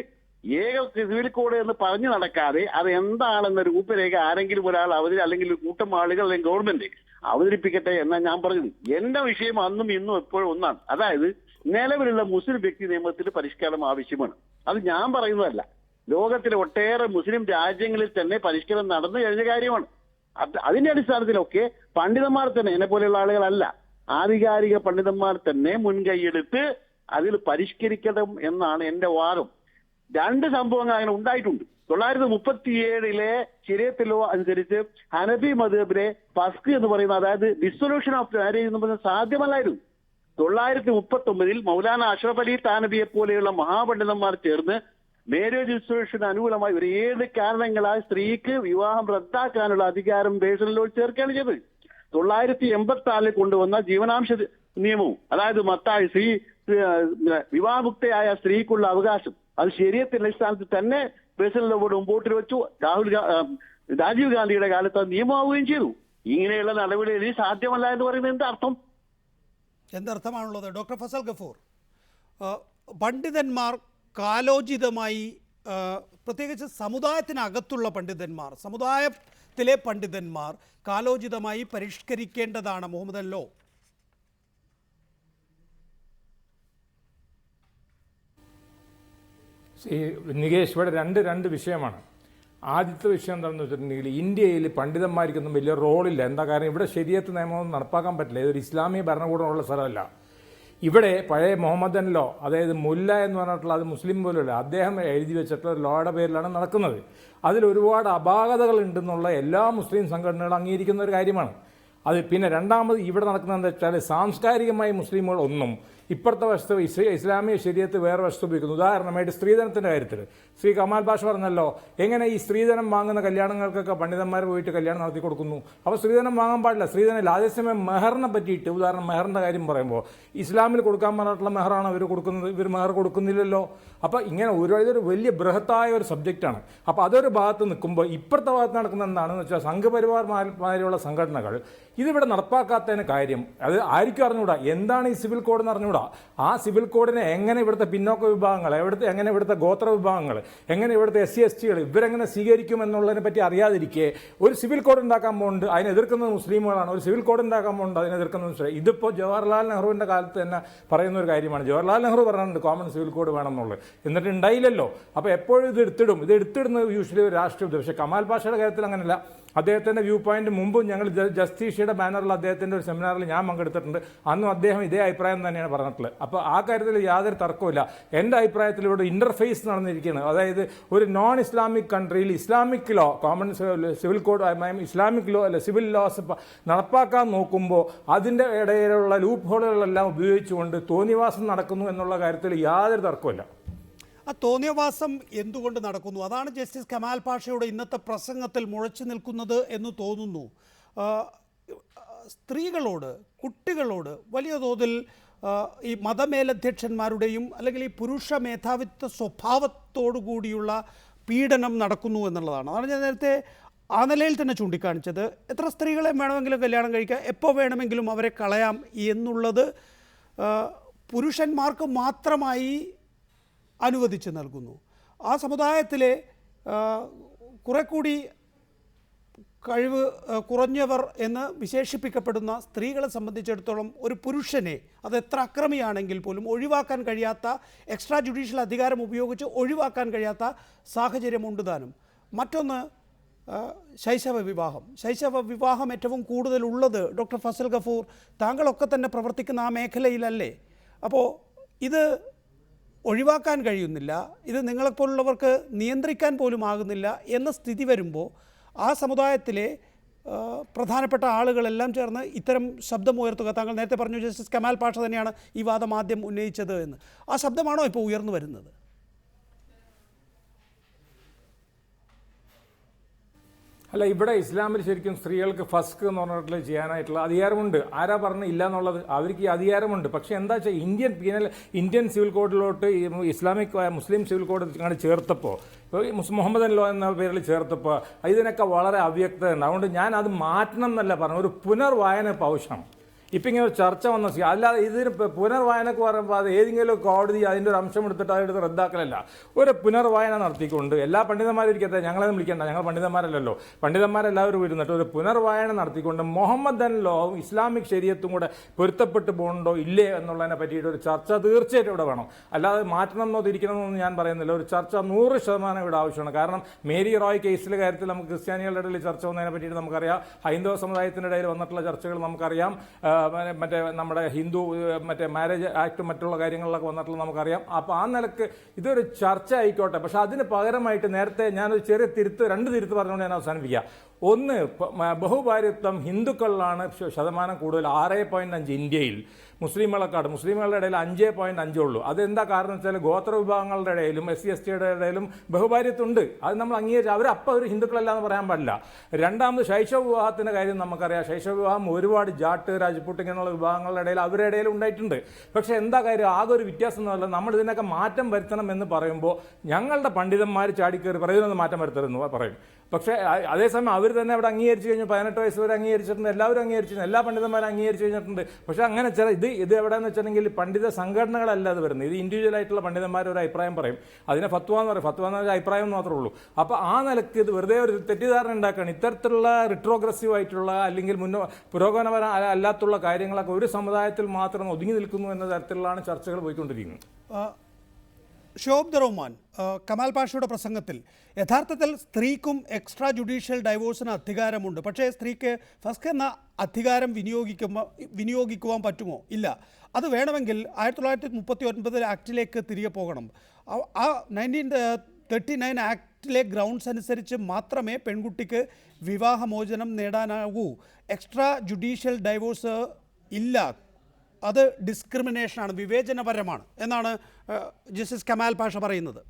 ഏക സിവിൽ കോഡ് എന്ന് പറഞ്ഞു നടക്കാതെ അത് എന്താണെന്ന രൂപരേഖ ആരെങ്കിലും ഒരാൾ അല്ലെങ്കിൽ ഒരു കൂട്ടം ആളുകൾ അല്ലെങ്കിൽ ഗവൺമെന്റ് അവതരിപ്പിക്കട്ടെ എന്നാണ് ഞാൻ പറഞ്ഞത്. എന്റെ വിഷയം അന്നും ഇന്നും എപ്പോഴും ഒന്നാണ്. അതായത് നിലവിലുള്ള മുസ്ലിം വ്യക്തി നിയമത്തിൽ പരിഷ്കാരം ആവശ്യമാണ്. അത് ഞാൻ പറയുന്നതല്ല. ലോകത്തിലെ ഒട്ടേറെ മുസ്ലിം രാജ്യങ്ങളിൽ തന്നെ പരിഷ്കരണം നടന്നു കഴിഞ്ഞ കാര്യമാണ്. അതിന്റെ അടിസ്ഥാനത്തിലൊക്കെ പണ്ഡിതന്മാർ തന്നെ, എന്നെ പോലെയുള്ള ആളുകളല്ല, ആധികാരിക പണ്ഡിതന്മാർ തന്നെ മുൻകൈയെടുത്ത് അതിൽ പരിഷ്കരിക്കണം എന്നാണ് എന്റെ വാദം. രണ്ട് സംഭവങ്ങൾ അങ്ങനെ ഉണ്ടായിട്ടുണ്ട്. 1937 ശരീഅത്ത് ലോ അനുസരിച്ച് ഹനഫി മദ്ഹബിലെ ഫസ്ഖ് എന്ന് പറയുന്ന, അതായത് ഡിസൊല്യൂഷൻ ഓഫ് മാരേജ് എന്ന് പറയുന്നത് സാധ്യമല്ലായിരുന്നു. 1939 മൗലാന അഷ്റഫ് അലി താനബിയെ പോലെയുള്ള മഹാപണ്ഡിതന്മാർ ചേർന്ന് മാരേജ് ഡിസൊല്യൂഷന് അനുകൂലമായി ഏത് കാരണങ്ങളാൽ സ്ത്രീക്ക് വിവാഹം റദ്ദാക്കാനുള്ള അധികാരം പേഴ്സണൽ ലോ ചേർക്കുകയാണ് ചെയ്തത്. 1986 കൊണ്ടുവന്ന ജീവനാംശ നിയമവും, അതായത് മത്തായി വിവാഹമുക്തയായ സ്ത്രീക്കുള്ള അവകാശം, അത് ശരീഅത്തിന്റെ അടിസ്ഥാനത്തിൽ തന്നെ പ്രസിഡന്റ് ബോർഡ് മുമ്പോട്ട് വെച്ചു. രാജീവ് ഗാന്ധിയുടെ കാലത്ത് അത് നിയമമാവുകയും ചെയ്തു. ഇങ്ങനെയുള്ള നടപടികൾ സാധ്യമല്ല എന്ന് പറയുന്നത് എന്തർത്ഥമാണുള്ളത്? ഡോക്ടർ ഫസൽ ഗഫൂർ, പണ്ഡിതന്മാർ കാലോചിതമായി, പ്രത്യേകിച്ച് സമുദായത്തിനകത്തുള്ള പണ്ഡിതന്മാർ, സമുദായത്തിലെ പണ്ഡിതന്മാർ കാലോചിതമായി പരിഷ്കരിക്കേണ്ടതാണ് മുഹമ്മദൻ ലോ. നികേഷ്, ഇവിടെ രണ്ട് വിഷയമാണ്. ആദ്യത്തെ വിഷയം എന്താണെന്ന് വെച്ചിട്ടുണ്ടെങ്കിൽ ഇന്ത്യയിൽ പണ്ഡിതന്മാർക്കൊന്നും വലിയ റോളില്ല. എന്താ കാരണം? ഇവിടെ ശരീഅത്ത് നിയമമൊന്നും നടപ്പാക്കാൻ പറ്റില്ല. ഇതൊരു ഇസ്ലാമിക ഭരണകൂടമുള്ള സ്ഥലമല്ല. ഇവിടെ പഴയ മുഹമ്മദൻ ലോ, അതായത് മുല്ല എന്ന് പറഞ്ഞിട്ടുള്ള, അത് മുസ്ലിം പോലുമല്ല, അദ്ദേഹം എഴുതി വെച്ചിട്ടുള്ള ലോയുടെ പേരിലാണ് നടക്കുന്നത്. അതിൽ ഒരുപാട് അപാകതകൾ ഉണ്ടെന്നുള്ള എല്ലാ മുസ്ലിം സംഘടനകളും അംഗീകരിക്കുന്ന ഒരു കാര്യമാണ് അത്. പിന്നെ രണ്ടാമത് ഇവിടെ നടക്കുന്നത് എന്താ വെച്ചാൽ, സാംസ്കാരികമായി മുസ്ലിമുകൾ ഒന്നും ഇപ്പുറത്തെ വശത്ത് ഇസ്ലാമിക ശരീഅത്ത് വേറെ വശത്ത് ഉപയോഗിക്കുന്നു. ഉദാഹരണമായിട്ട് സ്ത്രീധനത്തിൻ്റെ കാര്യത്തിൽ ശ്രീ കമാൽ പാഷ പറഞ്ഞല്ലോ, എങ്ങനെ ഈ സ്ത്രീധനം വാങ്ങുന്ന കല്യാണങ്ങൾക്കൊക്കെ പണ്ഡിതന്മാർ പോയിട്ട് കല്യാണം നടത്തി കൊടുക്കുന്നു. അപ്പോൾ സ്ത്രീധനം വാങ്ങാൻ പാടില്ല. സ്ത്രീധനം അതേസമയം മെഹറിനെ പറ്റിയിട്ട്, ഉദാഹരണം മെഹറിൻ്റെ കാര്യം പറയുമ്പോൾ, ഇസ്ലാമിൽ കൊടുക്കാൻ പറഞ്ഞിട്ടുള്ള മെഹറാണ് ഇവർ കൊടുക്കുന്നത്, ഇവർ മെഹർ കൊടുക്കുന്നില്ലല്ലോ. അപ്പോൾ ഇങ്ങനെ ഇതൊരു വലിയ ബൃഹത്തായ ഒരു സബ്ജക്റ്റാണ്. അപ്പോൾ അതൊരു ഭാഗത്ത് നിൽക്കുമ്പോൾ ഇപ്പുറത്തെ ഭാഗത്ത് നടക്കുന്ന എന്താണെന്ന് വെച്ചാൽ, സംഘപരിവാർമാരുള്ള സംഘടനകൾ ഇതിവിടെ നടപ്പാക്കാത്തതിന് കാര്യം അത് ആർക്കും അറിഞ്ഞുകൂടാ. എന്താണ് ഈ സിവിൽ കോഡ് എന്ന് അറിഞ്ഞുകൂടാ. ആ സിവിൽ കോഡിനെ എങ്ങനെ ഇവിടുത്തെ പിന്നോക്ക വിഭാഗങ്ങൾ, എങ്ങനെ ഇവിടുത്തെ ഗോത്ര വിഭാഗങ്ങൾ, എങ്ങനെ ഇവിടുത്തെ SC ST ഇവരെങ്ങനെ സ്വീകരിക്കും എന്നുള്ളതിനെ പറ്റി അറിയാതിരിക്കെ ഒരു സിവിൽ കോഡ് ഉണ്ടാക്കാൻ പോകുന്നുണ്ട്, അതിനെ എതിർക്കുന്നത് മുസ്ലിമുകളാണ്. ഒരു സിവിൽ കോഡ് ഉണ്ടാക്കാൻ പോകുന്നുണ്ട്, അതിനെ എതിർക്കുന്നത് മുസ്ലിം. ഇതിപ്പോൾ ജവഹർലാൽ നെഹ്റുവിൻ്റെ കാലത്ത് തന്നെ പറയുന്ന ഒരു കാര്യമാണ്. ജവഹർലാൽ നെഹ്റു പറഞ്ഞിട്ടുണ്ട് കോമൺ സിവിൽ കോഡ് വേണമെന്നുള്ളത്, എന്നിട്ട് ഉണ്ടായില്ലല്ലോ. അപ്പോൾ എപ്പോഴും ഇത് എടുത്തിടുന്നത് യൂഷ്വലി ഒരു രാഷ്ട്രീയ. പക്ഷേ കമാൽ പാഷയുടെ കാര്യത്തിൽ അങ്ങനെയല്ല. അദ്ദേഹത്തിൻ്റെ വ്യൂ പോയിന്റ് മുമ്പും ഞങ്ങൾ ജസ്തീഷയുടെ ബാനറിൽ അദ്ദേഹത്തിൻ്റെ ഒരു സെമിനാറിൽ ഞാൻ പങ്കെടുത്തിട്ടുണ്ട്. അന്നും അദ്ദേഹം ഇതേ അഭിപ്രായം തന്നെയാണ് പറഞ്ഞിട്ടുള്ളത്. അപ്പോൾ ആ കാര്യത്തിൽ യാതൊരു തർക്കമില്ല. എൻ്റെ അഭിപ്രായത്തിൽ ഇവിടെ ഇന്റർഫേസ് നടന്നിരിക്കുന്നത്, അതായത് ഒരു നോൺ ഇസ്ലാമിക് കൺട്രിയിൽ Islamic law, common civil code, Islamic law അല്ല സിവിൽ ലോസ് നടപ്പാക്കാൻ നോക്കുമ്പോൾ അതിൻ്റെ ഇടയിലുള്ള ലൂപ്പ് ഹോളുകളെല്ലാം ഉപയോഗിച്ചുകൊണ്ട് തോന്നിവാസം നടക്കുന്നു എന്നുള്ള കാര്യത്തിൽ യാതൊരു തർക്കമില്ല. ആ തോന്നിയവാസം എന്തുകൊണ്ട് നടക്കുന്നു? അതാണ് ജസ്റ്റിസ് കമാൽ പാഷയുടെ ഇന്നത്തെ പ്രസംഗത്തിൽ മുഴച്ചു നിൽക്കുന്നത് എന്ന് തോന്നുന്നു. സ്ത്രീകളോട്, കുട്ടികളോട് വലിയ തോതിൽ ഈ മതമേലധ്യക്ഷന്മാരുടെയും അല്ലെങ്കിൽ ഈ പുരുഷ മേധാവിത്വ സ്വഭാവത്തോടു കൂടിയുള്ള പീഡനം നടക്കുന്നു എന്നുള്ളതാണ്. അതാണ് ഞാൻ നേരത്തെ ആ നിലയിൽ തന്നെ ചൂണ്ടിക്കാണിച്ചത്. എത്ര സ്ത്രീകളെ വേണമെങ്കിലും കല്യാണം കഴിക്കാം, എപ്പോൾ വേണമെങ്കിലും അവരെ കളയാം എന്നുള്ളത് പുരുഷന്മാർക്ക് മാത്രമായി അനുവദിച്ച് നൽകുന്നു. ആ സമുദായത്തിലെ കുറെ കൂടി കഴിവ് കുറഞ്ഞവർ എന്ന് വിശേഷിപ്പിക്കപ്പെടുന്ന സ്ത്രീകളെ സംബന്ധിച്ചിടത്തോളം ഒരു പുരുഷനെ അത് എത്ര അക്രമിയാണെങ്കിൽ പോലും ഒഴിവാക്കാൻ കഴിയാത്ത, എക്സ്ട്രാ ജുഡീഷ്യൽ അധികാരം ഉപയോഗിച്ച് ഒഴിവാക്കാൻ കഴിയാത്ത സാഹചര്യമുണ്ട് താനും. മറ്റൊന്ന് ശൈശവ വിവാഹം ഏറ്റവും കൂടുതലുള്ളത് ഡോക്ടർ ഫസൽ ഗഫൂർ, താങ്കളൊക്കെ തന്നെ പ്രവർത്തിക്കുന്ന ആ മേഖലയിലല്ലേ? അപ്പോൾ ഇത് ഒഴിവാക്കാൻ കഴിയുന്നില്ല, ഇത് നിങ്ങളെപ്പോലുള്ളവർക്ക് നിയന്ത്രിക്കാൻ പോലും ആകുന്നില്ല എന്ന സ്ഥിതി വരുമ്പോൾ ആ സമുദായത്തിലെ പ്രധാനപ്പെട്ട ആളുകളെല്ലാം ചേർന്ന് ഇത്തരം ശബ്ദമുയർത്തുക. താങ്കൾ നേരത്തെ പറഞ്ഞു ജസ്റ്റിസ് കമാൽ പാഷ തന്നെയാണ് ഈ വാദം ആദ്യം ഉന്നയിച്ചത് എന്ന്. ആ ശബ്ദമാണോ ഇപ്പോൾ ഉയർന്നു വരുന്നത്? അല്ല, ഇവിടെ ഇസ്ലാമിൽ ശരിക്കും സ്ത്രീകൾക്ക് ഫസ്ക് എന്ന് പറഞ്ഞിട്ടുള്ള ചെയ്യാനായിട്ടുള്ള അധികാരമുണ്ട്. ആരാ പറഞ്ഞ് ഇല്ല എന്നുള്ളത്? അവർക്ക് ഈ അധികാരമുണ്ട്. പക്ഷേ എന്താ വെച്ചാൽ ഇന്ത്യൻ സിവിൽ കോഡിലോട്ട് ഇസ്ലാമിക് മുസ്ലിം സിവിൽ കോഡ് അങ്ങോട്ട് ചേർത്തപ്പോൾ, മുഹമ്മദൻ ലോ എന്ന പേരിൽ ചേർത്തപ്പോൾ ഇതിനൊക്കെ വളരെ അവ്യക്തത ഉണ്ട്. അതുകൊണ്ട് ഞാൻ അത് മാറ്റണം എന്നല്ല പറഞ്ഞു, ഒരു പുനർവായന ഇപ്പോൾ ആവശ്യമാണ്. ഇപ്പം ഇങ്ങനെ ഒരു ചർച്ച വന്ന അല്ലാതെ ഇതിന് പുനർവായനക്ക് പറയുമ്പോൾ അത് ഏതെങ്കിലും കോടതി അതിൻ്റെ ഒരു അംശം എടുത്തിട്ട് അതെടുത്ത് റദ്ദാക്കലല്ല. ഒരു പുനർവായന നടത്തിക്കൊണ്ട് എല്ലാ പണ്ഡിതന്മാരും ഇരിക്കട്ടെ, ഞങ്ങളെ വിളിക്കേണ്ട, ഞങ്ങൾ പണ്ഡിതന്മാരല്ലല്ലോ, പണ്ഡിതന്മാരെല്ലാവരും ഇരുന്നിട്ട് ഒരു പുനർവായന നടത്തിക്കൊണ്ട് മുഹമ്മദൻ ലോ ഇസ്ലാമിക് ശരീഅത്തും കൂടെ പൊരുത്തപ്പെട്ട് പോകുന്നുണ്ടോ ഇല്ലേ എന്നുള്ളതിനെ പറ്റിയിട്ട് ഒരു ചർച്ച തീർച്ചയായിട്ടും ഇവിടെ വേണം. അല്ലാതെ മാറ്റണമെന്നോ തിരിക്കണമെന്നൊന്നും ഞാൻ പറയുന്നില്ല. ഒരു ചർച്ച 100% ഇവിടെ ആവശ്യമാണ്. കാരണം മേരി റോയ് കേസിലെ കാര്യത്തിൽ നമുക്ക് ക്രിസ്ത്യാനികളുടെ ഇടയിൽ ചർച്ച വന്നതിനെ പറ്റിയിട്ട് നമുക്കറിയാം, ഹൈന്ദവ സമുദായത്തിൻ്റെ ഇടയിൽ വന്നിട്ടുള്ള ചർച്ചകൾ നമുക്കറിയാം, മറ്റേ നമ്മുടെ ഹിന്ദു മറ്റേ മാരേജ് ആക്ട് മറ്റുള്ള കാര്യങ്ങളിലൊക്കെ വന്നിട്ടുള്ള നമുക്കറിയാം. അപ്പോൾ ആ നിലക്ക് ഇതൊരു ചർച്ച ആയിക്കോട്ടെ. പക്ഷെ അതിന് പകരമായിട്ട് നേരത്തെ ഞാനൊരു ചെറിയ രണ്ട് തിരുത്ത് പറഞ്ഞുകൊണ്ട് ഞാൻ അവസാനിപ്പിക്കുക. ഒന്ന്, ബഹുഭാര്യത്വം ഹിന്ദുക്കളിലാണ് ശതമാനം കൂടുതൽ, 6.5 ഇന്ത്യയിൽ. മുസ്ലിങ്ങളുടെ ഇടയിൽ 5.5 ഉള്ളൂ. അതെന്താ കാരണം വെച്ചാൽ ഗോത്ര വിഭാഗങ്ങളുടെ ഇടയിലും SC/ST ഇടയിലും ബഹുഭാര്യത്വമുണ്ട്. അത് നമ്മൾ അംഗീകരിച്ച് അവരപ്പോൾ ഒരു ഹിന്ദുക്കളല്ല എന്ന് പറയാൻ പാടില്ല. രണ്ടാമത് ശൈശവ വിവാഹത്തിൻ്റെ കാര്യം നമുക്കറിയാം. ശൈശവ വിവാഹം ഒരുപാട് ജാട്ട്, രാജ്പുട്ട് ഇങ്ങനെയുള്ള വിഭാഗങ്ങളുടെ ഇടയിൽ അവരുടെ ഇടയിൽ ഉണ്ടായിട്ടുണ്ട്. പക്ഷേ എന്താ കാര്യം, ആകെ ഒരു വ്യത്യാസം എന്നല്ല, നമ്മൾ ഇതിനൊക്കെ മാറ്റം വരുത്തണം എന്ന് പറയുമ്പോൾ ഞങ്ങളുടെ പണ്ഡിതന്മാർ ചാടിക്കയറി പറയുന്നത് മാറ്റം വരുത്തരുതെന്ന് പറയും. പക്ഷേ അതേസമയം അവർ തന്നെ അവിടെ അംഗീകരിച്ചു കഴിഞ്ഞു. 18 വയസ്സ് വരെ അംഗീകരിച്ചിട്ടുണ്ട്, എല്ലാവരും അംഗീകരിച്ചിട്ടുണ്ട്, എല്ലാ പണ്ഡിതന്മാരും അംഗീകരിച്ചു കഴിഞ്ഞിട്ടുണ്ട്. പക്ഷേ അങ്ങനെ ഇത് എവിടെയെന്ന് വെച്ചിട്ടുണ്ടെങ്കിൽ പണ്ഡിത സംഘടനകളല്ല അത് വരുന്നത്. ഇത് ഇൻഡിവിജ്വൽ ആയിട്ടുള്ള പണ്ഡിതന്മാർ ഒരു അഭിപ്രായം പറയും, അതിനെ ഫത്വ എന്ന് പറയും. ഫത്വ എന്ന് പറഞ്ഞാൽ അഭിപ്രായം മാത്രമേ ഉള്ളൂ. അപ്പോൾ ആ നിലയ്ക്ക് ഇത് വെറുതെ ഒരു തെറ്റിദ്ധാരണ ഉണ്ടാക്കുകയാണ്. ഇത്തരത്തിലുള്ള റിട്രോഗ്രസീവ് ആയിട്ടുള്ള അല്ലെങ്കിൽ പുരോഗമനപര അല്ലാത്തുള്ള കാര്യങ്ങളൊക്കെ ഒരു സമുദായത്തിൽ മാത്രം ഒതുങ്ങി നിൽക്കുന്നു എന്ന തരത്തിലുള്ളതാണ് ചർച്ചകൾ പോയിക്കൊണ്ടിരിക്കുന്നത്. ഷോബ്ദ് റഹ്മാൻ, കമാൽ പാഷയുടെ പ്രസംഗത്തിൽ യഥാർത്ഥത്തിൽ സ്ത്രീക്കും എക്സ്ട്രാ ജുഡീഷ്യൽ ഡൈവോഴ്സിന് അധികാരമുണ്ട്. പക്ഷേ സ്ത്രീക്ക് ഫസ്ക് എന്ന അധികാരം വിനിയോഗിക്കുവാൻ പറ്റുമോ? ഇല്ല. അത് വേണമെങ്കിൽ 1939 ആക്ടിലേക്ക് തിരികെ പോകണം. ആ 1939 ആക്ടിലെ ഗ്രൗണ്ട്സ് അനുസരിച്ച് മാത്രമേ പെൺകുട്ടിക്ക് വിവാഹമോചനം നേടാനാകൂ. എക്സ്ട്രാ ജുഡീഷ്യൽ ഡൈവോഴ്സ് ഇല്ല, അത് ഡിസ്ക്രിമിനേഷനാണ്, വിവേചനപരമാണ് എന്നാണ് ജസ്റ്റിസ് കമാൽ പാഷ പറയുന്നത്.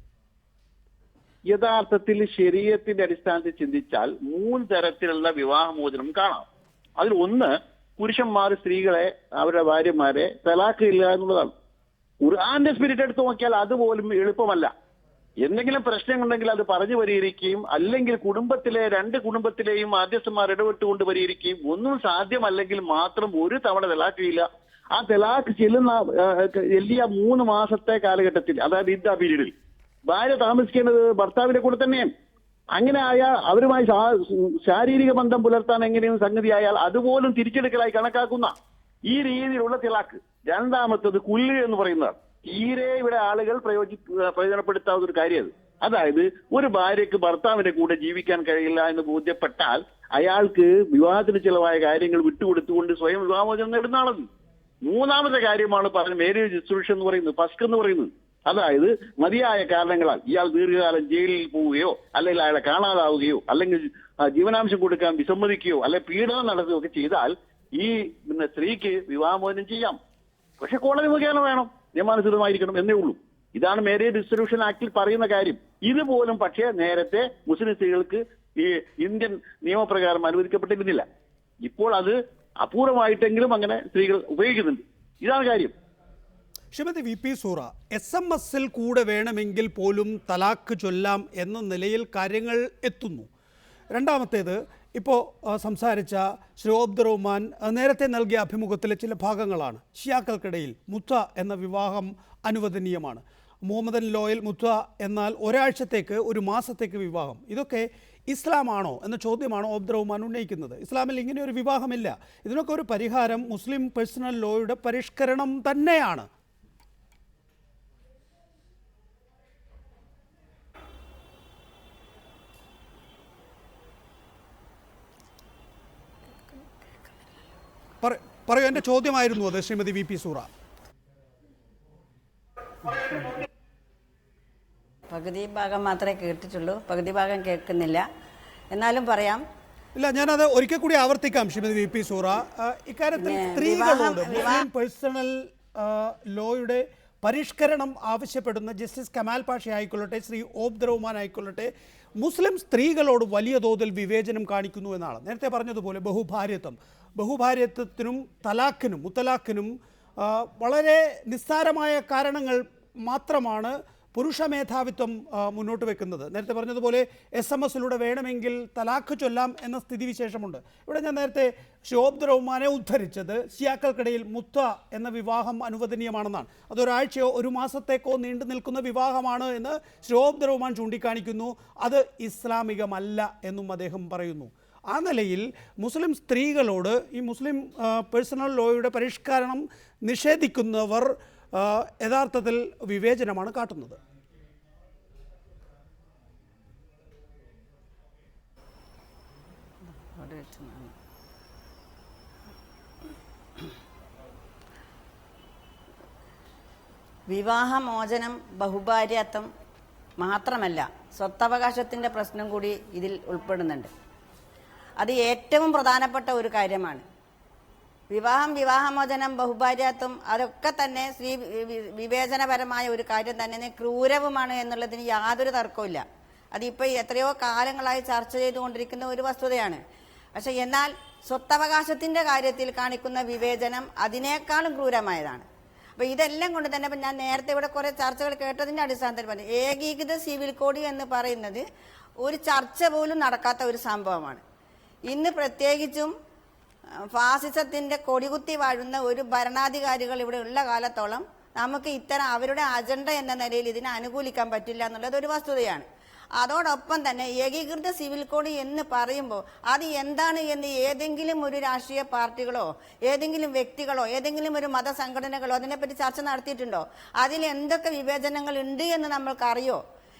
യഥാർത്ഥത്തിൽ ശരീഅത്തിന്റെ അടിസ്ഥാനത്തിൽ ചിന്തിച്ചാൽ 3 തരത്തിലുള്ള വിവാഹമോചനം കാണാം. അതിൽ ഒന്ന്, പുരുഷന്മാർ സ്ത്രീകളെ, അവരുടെ ഭാര്യമാരെ തലാഖ് ഇല്ല എന്നുള്ളതാണ്. ഖുർആന്റെ സ്പിരിറ്റ് എടുത്ത് നോക്കിയാൽ അതുപോലും എളുപ്പമല്ല. എന്തെങ്കിലും പ്രശ്നങ്ങളുണ്ടെങ്കിൽ അത് പറഞ്ഞു പരിഹരിക്കുകയും, അല്ലെങ്കിൽ കുടുംബത്തിലെ 2 കുടുംബത്തിലെയും മാധ്യസ്ഥന്മാർ ഇടപെട്ടുകൊണ്ട് പരിഹരിക്കുകയും, ഒന്നും സാധ്യമല്ലെങ്കിൽ മാത്രം ഒരു തവണ തലാഖില്ല. ആ തലാഖ് ചെല്ലിയ 3 മാസത്തെ കാലഘട്ടത്തിൽ, അതായത് ഇദ്ദ പീരീഡിൽ ഭാര്യ താമസിക്കേണ്ടത് ഭർത്താവിന്റെ കൂടെ തന്നെയാണ്. അങ്ങനെ ആയാൽ അവരുമായി ശാരീരിക ബന്ധം പുലർത്താൻ എങ്ങനെയും സംഗതി ആയാൽ അതുപോലും തിരിച്ചെടുക്കലായി കണക്കാക്കുന്ന ഈ രീതിയിലുള്ള തിലാക്ക്. രണ്ടാമത്തത് കുല്ല് എന്ന് പറയുന്നതാണ്. തീരെ ഇവിടെ ആളുകൾ പ്രയോജനപ്പെടുത്താവുന്ന ഒരു കാര്യം. അതായത് ഒരു ഭാര്യയ്ക്ക് ഭർത്താവിന്റെ കൂടെ ജീവിക്കാൻ കഴിയില്ല എന്ന് ബോധ്യപ്പെട്ടാൽ അയാൾക്ക് വിവാഹത്തിന് ചിലവായ കാര്യങ്ങൾ വിട്ടുകൊടുത്തുകൊണ്ട് സ്വയം വിവാഹമോചനം നേടുന്ന ആളത്. മൂന്നാമത്തെ കാര്യമാണ് പറഞ്ഞ മാരേജ് ഡിസ്ട്രിബ്യൂഷൻ എന്ന് പറയുന്നത്, ഫസ്ക് എന്ന് പറയുന്നത്. അതായത് മതിയായ കാരണങ്ങളാൽ ഇയാൾ ദീർഘകാലം ജയിലിൽ പോവുകയോ, അല്ലെങ്കിൽ അയാളെ കാണാതാവുകയോ, അല്ലെങ്കിൽ ജീവനാംശം കൊടുക്കാൻ വിസമ്മതിക്കുകയോ, അല്ലെങ്കിൽ പീഡനം നടത്തുകയോ ഒക്കെ ചെയ്താൽ ഈ സ്ത്രീക്ക് വിവാഹമോചനം ചെയ്യാം. പക്ഷെ കോടതി മുഖേന വേണം, നിയമാനുസൃതമായിരിക്കണം എന്നേ ഉള്ളൂ. ഇതാണ് മാരേജ് ഡിസ്ട്രിബ്യൂഷൻ ആക്ടിൽ പറയുന്ന കാര്യം. ഇതുപോലും പക്ഷേ നേരത്തെ മുസ്ലിം സ്ത്രീകൾക്ക് ഈ ഇന്ത്യൻ നിയമപ്രകാരം അനുവദിക്കപ്പെട്ടിരുന്നില്ല. ഇപ്പോൾ അത് അപൂർവമായിട്ടെങ്കിലും അങ്ങനെ സ്ത്രീകൾ ഉപയോഗിക്കുന്നുണ്ട്. ഇതാണ് കാര്യം. ശ്രീമതി വി പി സൂറ, SMS കൂടെ വേണമെങ്കിൽ പോലും തലാഖ് ചൊല്ലാം എന്ന നിലയിൽ കാര്യങ്ങൾ എത്തുന്നു. രണ്ടാമത്തേത്, ഇപ്പോൾ സംസാരിച്ച ഷോബ്ദ് റഹ്മാൻ നേരത്തെ നൽകിയ അഭിമുഖത്തിലെ ചില ഭാഗങ്ങളാണ്. ഷിയാക്കൾക്കിടയിൽ മുത്ത എന്ന വിവാഹം അനുവദനീയമാണ്. മുഹമ്മദൻ ലോയിൽ മുത്ത എന്നാൽ ഒരാഴ്ചത്തേക്ക്, ഒരു മാസത്തേക്ക് വിവാഹം. ഇതൊക്കെ ഇസ്ലാമാണോ എന്ന ചോദ്യമാണ് ഓബ്ദ് റഹ്മാൻ ഉന്നയിക്കുന്നത്. ഇസ്ലാമിൽ ഇങ്ങനെ ഒരു വിവാഹമില്ല. ഇതിനൊക്കെ ഒരു പരിഹാരം മുസ്ലിം പേഴ്സണൽ ലോയുടെ പരിഷ്കരണം തന്നെയാണ്. പറയൂ, എൻ്റെ ചോദ്യമായിരുന്നു അത് ശ്രീമതി വി പി സൂറ. പകുതി ഭാഗം മാത്രമേ കേട്ടിട്ടുള്ളൂ, പകുതി ഭാഗം കേൾക്കുന്നില്ല. എന്നാലും പറയാം. ഇല്ല, ഞാനത് ഒരിക്കൽ കൂടി ആവർത്തിക്കാം. ശ്രീമതി വി പി സൂറ, ഇക്കാര്യത്തിൽ സ്ത്രീകളോട് മുസ്ലിം പേഴ്സണൽ ലോയുടെ പരിഷ്കരണം ആവശ്യപ്പെടുന്ന ജസ്റ്റിസ് കമാൽ പാഷ ആയിക്കൊള്ളട്ടെ, ശ്രീ ഓബ്ദ് റഹ്മാൻ ആയിക്കൊള്ളട്ടെ, മുസ്ലിം സ്ത്രീകളോട് വലിയ തോതിൽ വിവേചനം കാണിക്കുന്നു എന്നാണ്. നേരത്തെ പറഞ്ഞതുപോലെ ബഹുഭാര്യത്വത്തിനും തലാഖിനും മുത്തലാഖിനും വളരെ നിസ്സാരമായ കാരണങ്ങൾ മാത്രമാണ് പുരുഷ മേധാവിത്വം മുന്നോട്ട് വെക്കുന്നത്. നേരത്തെ പറഞ്ഞതുപോലെ SMS വേണമെങ്കിൽ തലാഖ് ചൊല്ലാം എന്ന സ്ഥിതിവിശേഷമുണ്ട്. ഇവിടെ ഞാൻ നേരത്തെ ഷോബ്ദ് റഹ്മാനെ ഉദ്ധരിച്ചത് ഷിയാക്കൾക്കിടയിൽ മുത്ത എന്ന വിവാഹം അനുവദനീയമാണെന്നാണ്. അതൊരാഴ്ചയോ ഒരു മാസത്തേക്കോ നീണ്ടു നിൽക്കുന്ന വിവാഹമാണ് എന്ന് ഷോബ്ദ് റഹ്മാൻ ചൂണ്ടിക്കാണിക്കുന്നു. അത് ഇസ്ലാമികമല്ല എന്നും അദ്ദേഹം പറയുന്നു. ആ നിലയിൽ മുസ്ലിം സ്ത്രീകളോട് ഈ മുസ്ലിം പേഴ്സണൽ ലോയുടെ പരിഷ്കരണം നിഷേധിക്കുന്നവർ യഥാർത്ഥത്തിൽ വിവേചനമാണ് കാട്ടുന്നത്. വിവാഹമോചനം, ബഹുഭാര്യത്വം മാത്രമല്ല, സ്വത്തവകാശത്തിൻ്റെ പ്രശ്നം കൂടി ഇതിൽ ഉൾപ്പെടുന്നുണ്ട്. അത് ഏറ്റവും പ്രധാനപ്പെട്ട ഒരു കാര്യമാണ്. വിവാഹം, വിവാഹമോചനം, ബഹുഭാര്യത്വം അതൊക്കെ തന്നെ സ്ത്രീ വിവേചനപരമായ ഒരു കാര്യം തന്നെ, ക്രൂരവുമാണ് എന്നുള്ളതിന് യാതൊരു തർക്കവുമില്ല. അതിപ്പോൾ എത്രയോ കാലങ്ങളായി ചർച്ച ചെയ്തുകൊണ്ടിരിക്കുന്ന ഒരു വസ്തുതയാണ്. പക്ഷെ എന്നാൽ സ്വത്തവകാശത്തിന്റെ കാര്യത്തിൽ കാണിക്കുന്ന വിവേചനം അതിനേക്കാളും ക്രൂരമായതാണ്. അപ്പോൾ ഇതെല്ലാം കൊണ്ട് തന്നെ ഞാൻ നേരത്തെ ഇവിടെ കുറേ ചർച്ചകൾ കേട്ടതിന്റെ അടിസ്ഥാനത്തിൽ പറഞ്ഞു, ഏകീകൃത സിവിൽ കോഡ് എന്ന് പറയുന്നത് ഒരു ചർച്ച പോലും നടക്കാത്ത ഒരു സംഭവമാണ്. ഇന്ന് പ്രത്യേകിച്ചും ഫാസിസത്തിന്റെ കൊടികുത്തി വാഴുന്ന ഒരു ഭരണാധികാരികൾ ഇവിടെ ഉള്ള കാലത്തോളം നമുക്ക് ഇത്തരം അവരുടെ അജണ്ട എന്ന നിലയിൽ ഇതിനെ അനുകൂലിക്കാൻ പറ്റില്ല എന്നുള്ളത് ഒരു വസ്തുതയാണ്. അതോടൊപ്പം തന്നെ ഏകീകൃത സിവിൽ കോഡ് എന്ന് പറയുമ്പോൾ അത് എന്താണ് എന്ന് ഏതെങ്കിലും ഒരു രാഷ്ട്രീയ പാർട്ടികളോ ഏതെങ്കിലും വ്യക്തികളോ ഏതെങ്കിലും ഒരു മതസംഘടനകളോ അതിനെപ്പറ്റി ചർച്ച നടത്തിയിട്ടുണ്ടോ? അതിൽ എന്തൊക്കെ വിവേചനങ്ങൾ ഉണ്ട് എന്ന് നമ്മൾക്കറിയോ?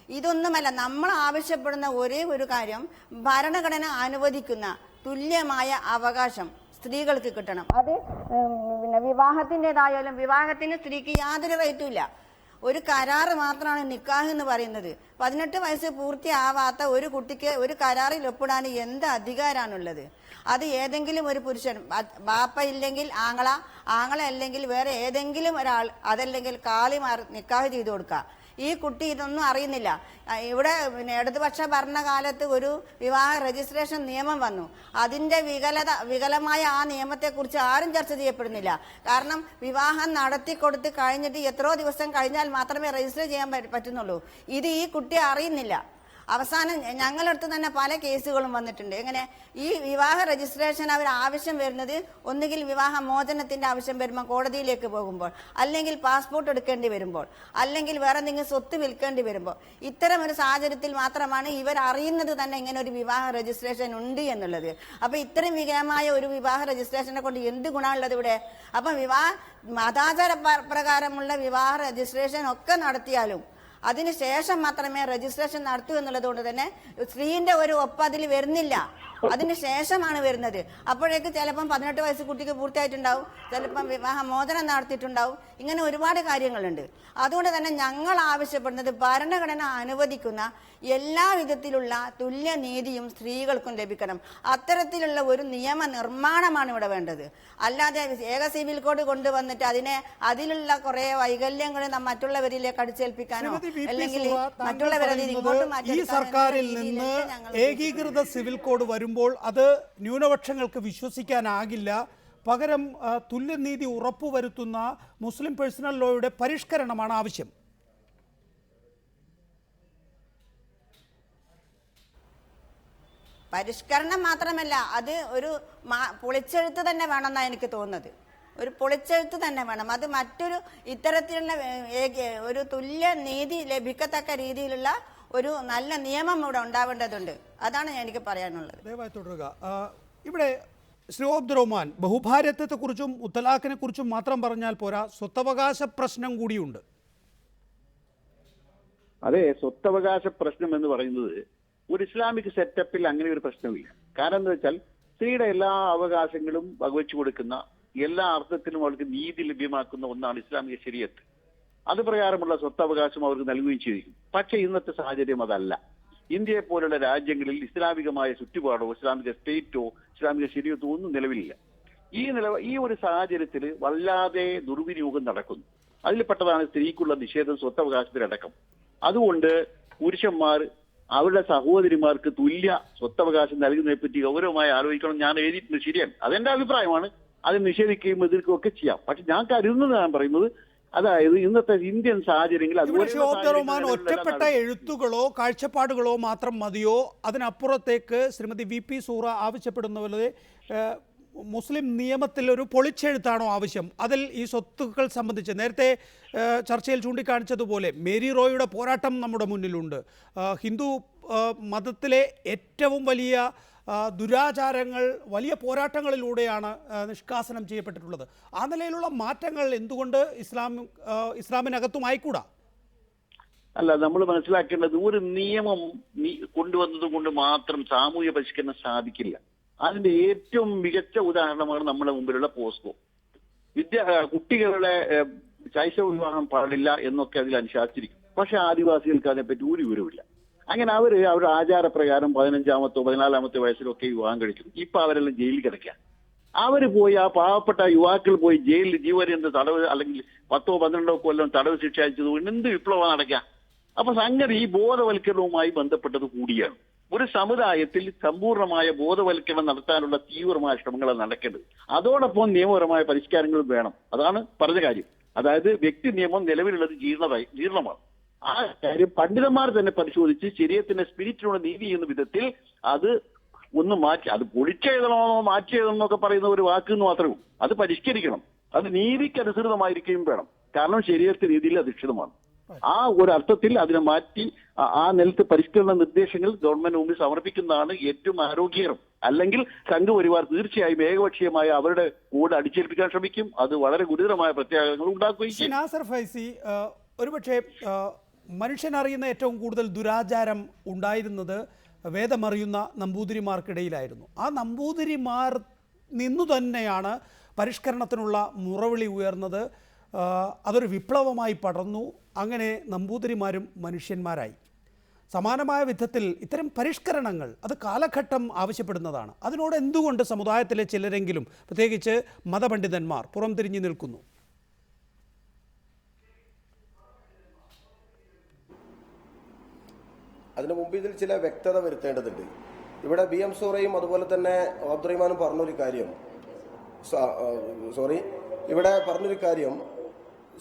ഇതൊന്നുമല്ല. നമ്മൾ ആവശ്യപ്പെടുന്ന ഒരേ ഒരു കാര്യം, ഭരണഘടന അനുവദിക്കുന്ന തുല്യമായ അവകാശം സ്ത്രീകൾക്ക് കിട്ടണം. അത് പിന്നെ വിവാഹത്തിൻ്റെതായാലും വിവാഹത്തിന് സ്ത്രീക്ക് യാതൊരു റൈറ്റും ഇല്ല. ഒരു കരാറ് മാത്രമാണ് നിക്കാഹ് എന്ന് പറയുന്നത്. 18 വയസ്സ് പൂർത്തിയാവാത്ത ഒരു കുട്ടിക്ക് ഒരു കരാറിൽ ഒപ്പിടാൻ എന്ത് അധികാരമാണുള്ളത്? അത് ഏതെങ്കിലും ഒരു പുരുഷൻ, ബാപ്പ ഇല്ലെങ്കിൽ ആങ്ങള, ആങ്ങള അല്ലെങ്കിൽ വേറെ ഏതെങ്കിലും ഒരാൾ, അതല്ലെങ്കിൽ കാളിമാർ നിക്കാഹ് ചെയ്തു കൊടുക്കുക. ഈ കുട്ടി ഇതൊന്നും അറിയുന്നില്ല. ഇവിടെ ഇടതുപക്ഷ ഭരണകാലത്ത് ഒരു വിവാഹ രജിസ്ട്രേഷൻ നിയമം വന്നു. അതിൻ്റെ വികലമായ ആ നിയമത്തെക്കുറിച്ച് ആരും ചർച്ച ചെയ്യപ്പെടുന്നില്ല. കാരണം വിവാഹം നടത്തിക്കൊടുത്ത് കഴിഞ്ഞിട്ട് എത്രയോ ദിവസം കഴിഞ്ഞാൽ മാത്രമേ രജിസ്റ്റർ ചെയ്യാൻ പറ്റുന്നുള്ളൂ. ഇത് ഈ കുട്ടി അറിയുന്നില്ല. അവസാനം ഞങ്ങളടുത്ത് തന്നെ പല കേസുകളും വന്നിട്ടുണ്ട്. എങ്ങനെ ഈ വിവാഹ രജിസ്ട്രേഷൻ അവർ ആവശ്യം വരുന്നത് ഒന്നുകിൽ വിവാഹ മോചനത്തിന്റെ ആവശ്യം വരുമ്പോൾ കോടതിയിലേക്ക് പോകുമ്പോൾ, അല്ലെങ്കിൽ പാസ്പോർട്ട് എടുക്കേണ്ടി വരുമ്പോൾ, അല്ലെങ്കിൽ വേറെ എന്തെങ്കിലും സ്വത്ത് വിൽക്കേണ്ടി വരുമ്പോൾ, ഇത്തരം ഒരു സാഹചര്യത്തിൽ മാത്രമാണ് ഇവർ അറിയുന്നത് തന്നെ ഇങ്ങനെ ഒരു വിവാഹ രജിസ്ട്രേഷൻ ഉണ്ട് എന്നുള്ളത്. അപ്പൊ ഇത്തരം വികലമായ ഒരു വിവാഹ രജിസ്ട്രേഷനെ കൊണ്ട് എന്ത് ഗുണമുള്ളത് ഇവിടെ? അപ്പൊ മതാചാര പ്രകാരമുള്ള വിവാഹ രജിസ്ട്രേഷൻ ഒക്കെ നടത്തിയാലും അതിനുശേഷം മാത്രമേ രജിസ്ട്രേഷൻ നടത്തൂ എന്നുള്ളത് കൊണ്ട് തന്നെ സ്ത്രീന്റെ ഒരു ഒപ്പ് അതിൽ വരുന്നില്ല. അതിന് ശേഷമാണ് വരുന്നത്. അപ്പോഴേക്ക് ചിലപ്പം 18 വയസ്സ് കുട്ടിക്ക് പൂർത്തിയായിട്ടുണ്ടാവും, ചിലപ്പം വിവാഹ മോചനം നടത്തിയിട്ടുണ്ടാവും. ഇങ്ങനെ ഒരുപാട് കാര്യങ്ങളുണ്ട്. അതുകൊണ്ട് തന്നെ ഞങ്ങൾ ആവശ്യപ്പെടുന്നത് ഭരണഘടന അനുവദിക്കുന്ന എല്ലാ വിധത്തിലുള്ള തുല്യ നീതിയും സ്ത്രീകൾക്കും ലഭിക്കണം. അത്തരത്തിലുള്ള ഒരു നിയമ നിർമ്മാണമാണ് ഇവിടെ വേണ്ടത്. അല്ലാതെ ഏക സിവിൽ കോഡ് കൊണ്ടുവന്നിട്ട് അതിലുള്ള കുറെ വൈകല്യങ്ങൾ മറ്റുള്ളവരിലേക്ക് അടിച്ചേൽപ്പിക്കാനോ അല്ലെങ്കിൽ മറ്റുള്ളവരെ ഇങ്ങോട്ട് ഈ സർക്കാരിൽ നിന്ന് ഏകീകൃത സിവിൽ കോഡ് വരുമ്പോൾ അത് ന്യൂനപക്ഷങ്ങൾക്ക് വിശ്വസിക്കാനാകില്ല. പകരം തുല്യനീതി ഉറപ്പുവരുത്തുന്ന മുസ്ലിം പേഴ്സണൽ ലോയുടെ പരിഷ്കരണമാണ് ആവശ്യം. പരിഷ്കരണം മാത്രമല്ല, അത് ഒരു പൊളിച്ചെഴുത്ത് തന്നെ വേണമെന്നാണ് എനിക്ക് തോന്നുന്നത്. ഒരു പൊളിച്ചെഴുത്ത് തന്നെ വേണം. അത് മറ്റൊരു ഇത്തരത്തിലുള്ള ഒരു തുല്യ നീതി ലഭിക്കത്തക്ക രീതിയിലുള്ള ഒരു നല്ല നിയമം ഇവിടെ ഉണ്ടാവേണ്ടതുണ്ട്. അതാണ് എനിക്ക് പറയാനുള്ളത്. ദയവായി തുടരുക. ഇവിടെ ശ്രീ അബ്ദുറഹ്മാൻ, ബഹുഭാര്യത്വത്തെക്കുറിച്ചും മുത്തലാഖിനെ കുറിച്ചും മാത്രം പറഞ്ഞാൽ പോരാ, സ്വത്തവകാശ പ്രശ്നം കൂടിയുണ്ട്. അതെ, സ്വത്തവകാശ പ്രശ്നം എന്ന് പറയുന്നത് ഒരു ഇസ്ലാമിക് സെറ്റപ്പിൽ അങ്ങനെ ഒരു പ്രശ്നമില്ല. കാരണം എന്താ വെച്ചാൽ സ്ത്രീയുടെ എല്ലാ അവകാശങ്ങളും വകവെച്ചു കൊടുക്കുന്ന, എല്ലാ അർത്ഥത്തിലും അവർക്ക് നീതി ലഭ്യമാക്കുന്ന ഒന്നാണ് ഇസ്ലാമിക ശരീഅത്ത്. അത് പ്രകാരമുള്ള സ്വത്തവകാശം അവർക്ക് നൽകുകയും ചെയ്തിരിക്കും. പക്ഷേ ഇന്നത്തെ സാഹചര്യം അതല്ല. ഇന്ത്യയെ പോലുള്ള രാജ്യങ്ങളിൽ ഇസ്ലാമികമായ ചുറ്റുപാടോ ഇസ്ലാമിക സ്റ്റേറ്റോ ഇസ്ലാമിക ശരീഅത്തോ ഒന്നും നിലവിലില്ല. ഈ ഒരു സാഹചര്യത്തിൽ വല്ലാതെ ദുർവിനിയോഗം നടക്കുന്നു. അതിൽപ്പെട്ടതാണ് സ്ത്രീക്കുള്ള നിഷേധം, സ്വത്തവകാശത്തിലടക്കം. അതുകൊണ്ട് പുരുഷന്മാർ അവരുടെ സഹോദരിമാർക്ക് തുല്യ സ്വത്തവകാശം നൽകുന്നതിനെ പറ്റി ഗൗരവമായി ആലോചിക്കണം. ഞാൻ എഴുതിയിട്ടുണ്ട്, ശരിയാണ്, അതെന്റെ അഭിപ്രായമാണ്. അത് നിഷേധിക്കുകയും എതിർക്കുകയും ഒക്കെ ചെയ്യാം. പക്ഷെ ഞാൻ കരുതുന്നത്, ഞാൻ പറയുന്നത്, അതായത് ഇന്നത്തെ ഇന്ത്യൻ സാഹചര്യങ്ങളിൽ ഒറ്റപ്പെട്ട എഴുത്തുകളോ കാഴ്ചപ്പാടുകളോ മാത്രം മതിയോ? അതിനപ്പുറത്തേക്ക് ശ്രീമതി VP സൂറ ആവശ്യപ്പെടുന്ന പോലെ മുസ്ലിം നിയമത്തിൽ ഒരു പൊളിച്ചെഴുത്താണോ ആവശ്യം? അതിൽ ഈ സ്വത്തുക്കൾ സംബന്ധിച്ച് നേരത്തെ ചർച്ചയിൽ ചൂണ്ടിക്കാണിച്ചതുപോലെ മേരി റോയുടെ പോരാട്ടം നമ്മുടെ മുന്നിലുണ്ട്. ഹിന്ദു മതത്തിലെ ഏറ്റവും വലിയ ദുരാചാരങ്ങൾ വലിയ പോരാട്ടങ്ങളിലൂടെയാണ് നിഷ്കാസനം ചെയ്യപ്പെട്ടിട്ടുള്ളത്. ആ നിലയിലുള്ള മാറ്റങ്ങൾ എന്തുകൊണ്ട് ഇസ്ലാമിനകത്തും ആയിക്കൂടാ? അല്ല, നമ്മൾ മനസ്സിലാക്കേണ്ടത് ഒരു നിയമം കൊണ്ടുവന്നത് കൊണ്ട് മാത്രം സാമൂഹ്യ പരിഷ്കരണം സാധിക്കില്ല. അതിന്റെ ഏറ്റവും മികച്ച ഉദാഹരണമാണ് നമ്മുടെ മുമ്പിലുള്ള പോസ്കോ. കുട്ടികളുടെ ശൈശവ വിവാഹം പാടില്ല എന്നൊക്കെ അതിൽ അനുശാസിച്ചിരിക്കും. പക്ഷെ ആദിവാസികൾക്ക് അതിനെപ്പറ്റി ഒരു വിവരമില്ല. അങ്ങനെ അവരുടെ ആചാരപ്രകാരം 15-ാമത്തോ 14-ാമത്തെ വയസ്സിലൊക്കെ വിവാഹം കഴിക്കും. ഇപ്പൊ അവരെല്ലാം ജയിലിൽ കിടക്കുക. അവര് പോയി ആ പാവപ്പെട്ട യുവാക്കൾ പോയി ജയിലിൽ ജീവപര്യന്ത തടവ് അല്ലെങ്കിൽ 10-12 കൊല്ലം തടവ് ശിക്ഷ അയച്ചത് എന്ത് വിപ്ലവം നടക്കുക? അപ്പൊ സംഗതി ഈ ബോധവൽക്കരണവുമായി ബന്ധപ്പെട്ടത് കൂടിയാണ്. ഒരു സമുദായത്തിൽ സമ്പൂർണമായ ബോധവൽക്കരണം നടത്താനുള്ള തീവ്രമായ ശ്രമങ്ങളാണ് നടക്കേണ്ടത്. അതോടൊപ്പം നിയമപരമായ പരിഷ്കാരങ്ങളും വേണം. അതാണ് പറഞ്ഞ കാര്യം. അതായത് വ്യക്തി നിയമം നിലവിലുള്ളത് ജീർണമാണ്. ആ കാര്യം പണ്ഡിതന്മാർ തന്നെ പരിശോധിച്ച് ശരീരത്തിന്റെ സ്പിരിറ്റിനുള്ള നീതി എന്ന വിധത്തിൽ അത് ഒന്ന് മാറ്റി, അത് പൊളിച്ചെഴുതണമോ മാറ്റി എഴുതണമെന്നൊക്കെ പറയുന്ന ഒരു വാക്ക് മാത്രമേ ഉള്ളൂ. അത് പരിഷ്കരിക്കണം. അത് നീതിക്ക് അനുസൃതമായിരിക്കുകയും വേണം. കാരണം ശരീരത്തെ രീതിയിൽ അധിഷ്ഠിതമാണ്. ആ ഒരു അർത്ഥത്തിൽ അതിനെ മാറ്റി ആ നിലത്ത് പരിഷ്കരണ നിർദ്ദേശങ്ങൾ ഗവൺമെന്റ് മുമ്പിൽ സമർപ്പിക്കുന്നതാണ് ഏറ്റവും ആരോഗ്യകരം. അല്ലെങ്കിൽ സംഘപരിവാർ തീർച്ചയായും ഏകപക്ഷീയമായ അവരുടെ കൂടെ അടിച്ചേൽപ്പിക്കാൻ ശ്രമിക്കും. അത് വളരെ ഗുരുതരമായ പ്രത്യാഘാതങ്ങൾ ഉണ്ടാക്കുകയും ചെയ്യും. നാസർ ഫൈസി, ഒരുപക്ഷെ മനുഷ്യനറിയുന്ന ഏറ്റവും കൂടുതൽ ദുരാചാരം ഉണ്ടായിരുന്നത് വേദമറിയുന്ന നമ്പൂതിരിമാർക്കിടയിലായിരുന്നു. ആ നമ്പൂതിരിമാർ നിന്നു തന്നെയാണ് പരിഷ്കരണത്തിനുള്ള മുറവിളി ഉയർന്നത്. അതൊരു വിപ്ലവമായി പടർന്നു. അങ്ങനെ നമ്പൂതിരിമാരും മനുഷ്യന്മാരായി. സമാനമായ വിധത്തിൽ ഇത്തരം പരിഷ്കരണങ്ങൾ അത് കാലഘട്ടം ആവശ്യപ്പെടുന്നതാണ്. അതിനോട് എന്തുകൊണ്ട് സമുദായത്തിലെ ചിലരെങ്കിലും, പ്രത്യേകിച്ച് മതപണ്ഡിതന്മാർ, പുറംതിരിഞ്ഞു നിൽക്കുന്നു? അതിനു മുമ്പ് ഇതിൽ ചില വ്യക്തത വരുത്തേണ്ടതുണ്ട്. ഇവിടെ BM സൂറയും അതുപോലെ തന്നെ അബ്ദുറഹിമാനും പറഞ്ഞൊരു കാര്യം, ഇവിടെ പറഞ്ഞൊരു കാര്യം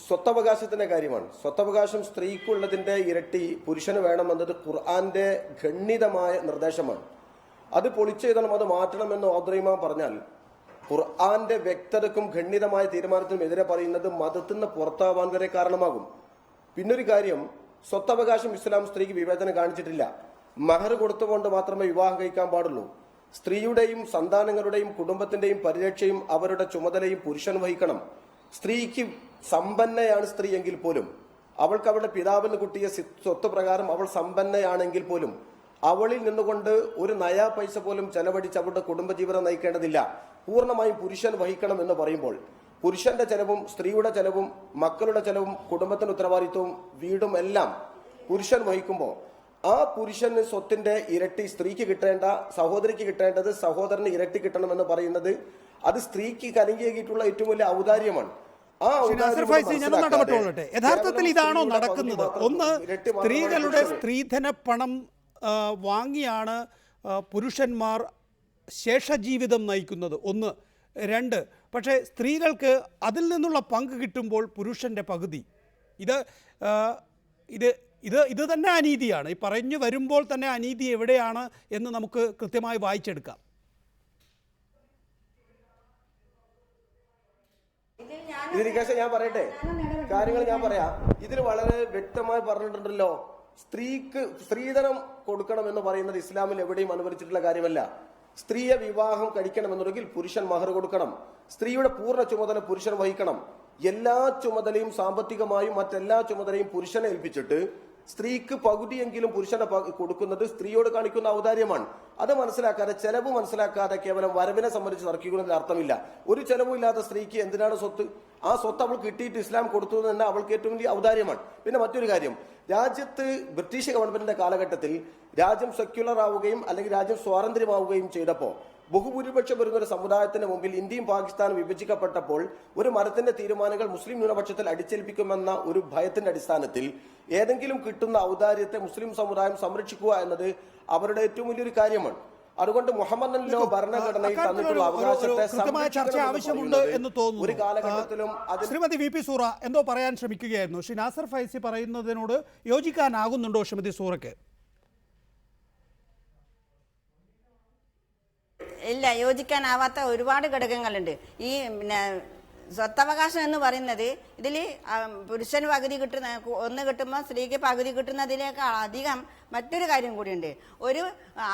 സ്വത്തവകാശത്തിന്റെ കാര്യമാണ്. സ്വത്തവകാശം സ്ത്രീക്കുള്ളതിന്റെ ഇരട്ടി പുരുഷന് വേണമെന്നത് ഖുർആന്റെ ഖണ്ഡിതമായ നിർദ്ദേശമാണ്. അത് പൊളിച്ചെഴുതണം, അത് മാറ്റണമെന്ന് അബ്ദുറഹിമാൻ പറഞ്ഞാൽ ഖുർആന്റെ വ്യക്തതക്കും ഖണ്ഡിതമായ തീരുമാനത്തിനും എതിരെ പറയുന്നത് മതത്തിൽ നിന്ന് പുറത്താവാൻ വരെ കാരണമാകും. പിന്നൊരു കാര്യം, സ്വത്തവകാശം ഇസ്ലാം സ്ത്രീക്ക് വിവേചനം കാണിച്ചിട്ടില്ല. മഹർ കൊടുത്തുകൊണ്ട് മാത്രമേ വിവാഹം കഴിക്കാൻ പാടുള്ളൂ. സ്ത്രീയുടെയും സന്താനങ്ങളുടെയും കുടുംബത്തിന്റെയും പരിരക്ഷയും അവരുടെ ചുമതലയും പുരുഷൻ വഹിക്കണം. സ്ത്രീക്ക് സമ്പന്നയാണ് സ്ത്രീ എങ്കിൽ പോലും, അവൾക്ക് അവളുടെ പിതാവിന് കുട്ടിയെ സ്വത്ത് പ്രകാരം അവൾ സമ്പന്നയാണെങ്കിൽ പോലും അവളിൽ നിന്നുകൊണ്ട് ഒരു നയാ പൈസ പോലും ചെലവഴിച്ച് അവളുടെ കുടുംബജീവിതം നയിക്കേണ്ടതില്ല. പൂർണ്ണമായും പുരുഷൻ വഹിക്കണം എന്ന് പറയുമ്പോൾ പുരുഷന്റെ ചെലവും സ്ത്രീയുടെ ചെലവും മക്കളുടെ ചെലവും കുടുംബത്തിന്റെ ഉത്തരവാദിത്വവും വീടും എല്ലാം പുരുഷൻ വഹിക്കുമ്പോൾ ആ പുരുഷന് സ്വത്തിന്റെ ഇരട്ടി സ്ത്രീക്ക് കിട്ടേണ്ട, സഹോദരിക്ക് കിട്ടേണ്ടത് സഹോദരന് ഇരട്ടി കിട്ടണമെന്ന് പറയുന്നത് അത് സ്ത്രീക്ക് കലങ്കിയേക്കിയിട്ടുള്ള ഏറ്റവും വലിയ ഔദാര്യമാണ്. യഥാർത്ഥത്തിൽ ഇതാണോ നടക്കുന്നത്? ഒന്ന്, സ്ത്രീകളുടെ സ്ത്രീധന പണം വാങ്ങിയാണ് പുരുഷന്മാർ ശേഷജീവിതം നയിക്കുന്നത്. ഒന്ന്. രണ്ട്, പക്ഷേ സ്ത്രീകൾക്ക് അതിൽ നിന്നുള്ള പങ്ക് കിട്ടുമ്പോൾ പുരുഷന്റെ പകുതി. ഇത് തന്നെ അനീതിയാണ്. ഈ പറഞ്ഞു വരുമ്പോൾ തന്നെ അനീതി എവിടെയാണ് എന്ന് നമുക്ക് കൃത്യമായി വായിച്ചെടുക്കാം. ഇതിന് ഞാൻ പറയട്ടെ, കാര്യങ്ങൾ ഞാൻ പറയാം. ഇതിൽ വളരെ വ്യക്തമായി പറഞ്ഞിട്ടുണ്ടല്ലോ, സ്ത്രീക്ക് സ്ത്രീധനം കൊടുക്കണം എന്ന് പറയുന്നത് ഇസ്ലാമിൽ എവിടെയും അനുവദിച്ചിട്ടുള്ള കാര്യമല്ല. സ്ത്രീയെ വിവാഹം കഴിക്കണമെന്നുണ്ടെങ്കിൽ പുരുഷൻ മഹർ കൊടുക്കണം. സ്ത്രീയുടെ പൂർണ്ണ ചുമതല പുരുഷൻ വഹിക്കണം. എല്ലാ ചുമതലയും സാമ്പത്തികമായും മറ്റെല്ലാ ചുമതലയും പുരുഷനെ ഏൽപ്പിച്ചിട്ട് സ്ത്രീക്ക് പകുതിയെങ്കിലും പുരുഷനെ കൊടുക്കുന്നത് സ്ത്രീയോട് കാണിക്കുന്ന ഔദാര്യമാണ്. അത് മനസ്സിലാക്കാതെ, ചെലവ് മനസ്സിലാക്കാതെ കേവലം വരവിനെ സംബന്ധിച്ച് തർക്കിക്കുന്നതിൽ അർത്ഥമില്ല. ഒരു ചെലവും ഇല്ലാത്ത സ്ത്രീക്ക് എന്തിനാണ് സ്വത്ത്? ആ സ്വത്ത് അവൾ കിട്ടിയിട്ട് ഇസ്ലാം കൊടുത്തു തന്നെ അവൾക്ക് ഏറ്റവും വലിയ ഔദാര്യമാണ്. പിന്നെ മറ്റൊരു കാര്യം, രാജ്യത്ത് ബ്രിട്ടീഷ് ഗവൺമെന്റിന്റെ കാലഘട്ടത്തിൽ രാജ്യം സെക്യുലർ ആവുകയും അല്ലെങ്കിൽ രാജ്യം സ്വാതന്ത്ര്യമാവുകയും ചെയ്തപ്പോൾ ബഹുഭൂരിപക്ഷം വരുന്ന ഒരു സമുദായത്തിന് മുമ്പിൽ ഇന്ത്യയും പാകിസ്ഥാനും വിഭജിക്കപ്പെട്ടപ്പോൾ ഒരു മതത്തിന്റെ തീരുമാനങ്ങൾ മുസ്ലിം ന്യൂനപക്ഷത്തിൽ അടിച്ചേൽപ്പിക്കുമെന്ന ഒരു ഭയത്തിന്റെ അടിസ്ഥാനത്തിൽ ഏതെങ്കിലും കിട്ടുന്ന ഔദാര്യത്തെ മുസ്ലിം സമുദായം സംരക്ഷിക്കുക എന്നത് അവരുടെ ഏറ്റവും വലിയൊരു കാര്യമാണ്. അതുകൊണ്ട് മുഹമ്മദ് ഭരണഘടനയിൽ തന്നിട്ടുള്ള അവകാശത്തെ ചർച്ച ആവശ്യമുണ്ട് എന്ന് തോന്നുന്നു. ഒരു കാലഘട്ടത്തിലും ശ്രീമതി VP സൂറ എന്തോ പറയാൻ ശ്രമിക്കുകയായിരുന്നു. ശ്രീ നാസർ ഫൈസി പറയുന്നതിനോട് യോജിക്കാനാകുന്നുണ്ടോ ശ്രീമതി സൂറയ്ക്ക്? ഇല്ല, യോജിക്കാനാവാത്ത ഒരുപാട് ഘടകങ്ങളുണ്ട്. ഈ സ്വത്തവകാശം എന്ന് പറയുന്നത് ഇതിൽ പുരുഷന് പകുതി കിട്ടുന്ന ഒന്ന് കിട്ടുമ്പോൾ സ്ത്രീക്ക് പകുതി കിട്ടുന്നതിനേക്കാൾ അധികം മറ്റൊരു കാര്യം കൂടിയുണ്ട്. ഒരു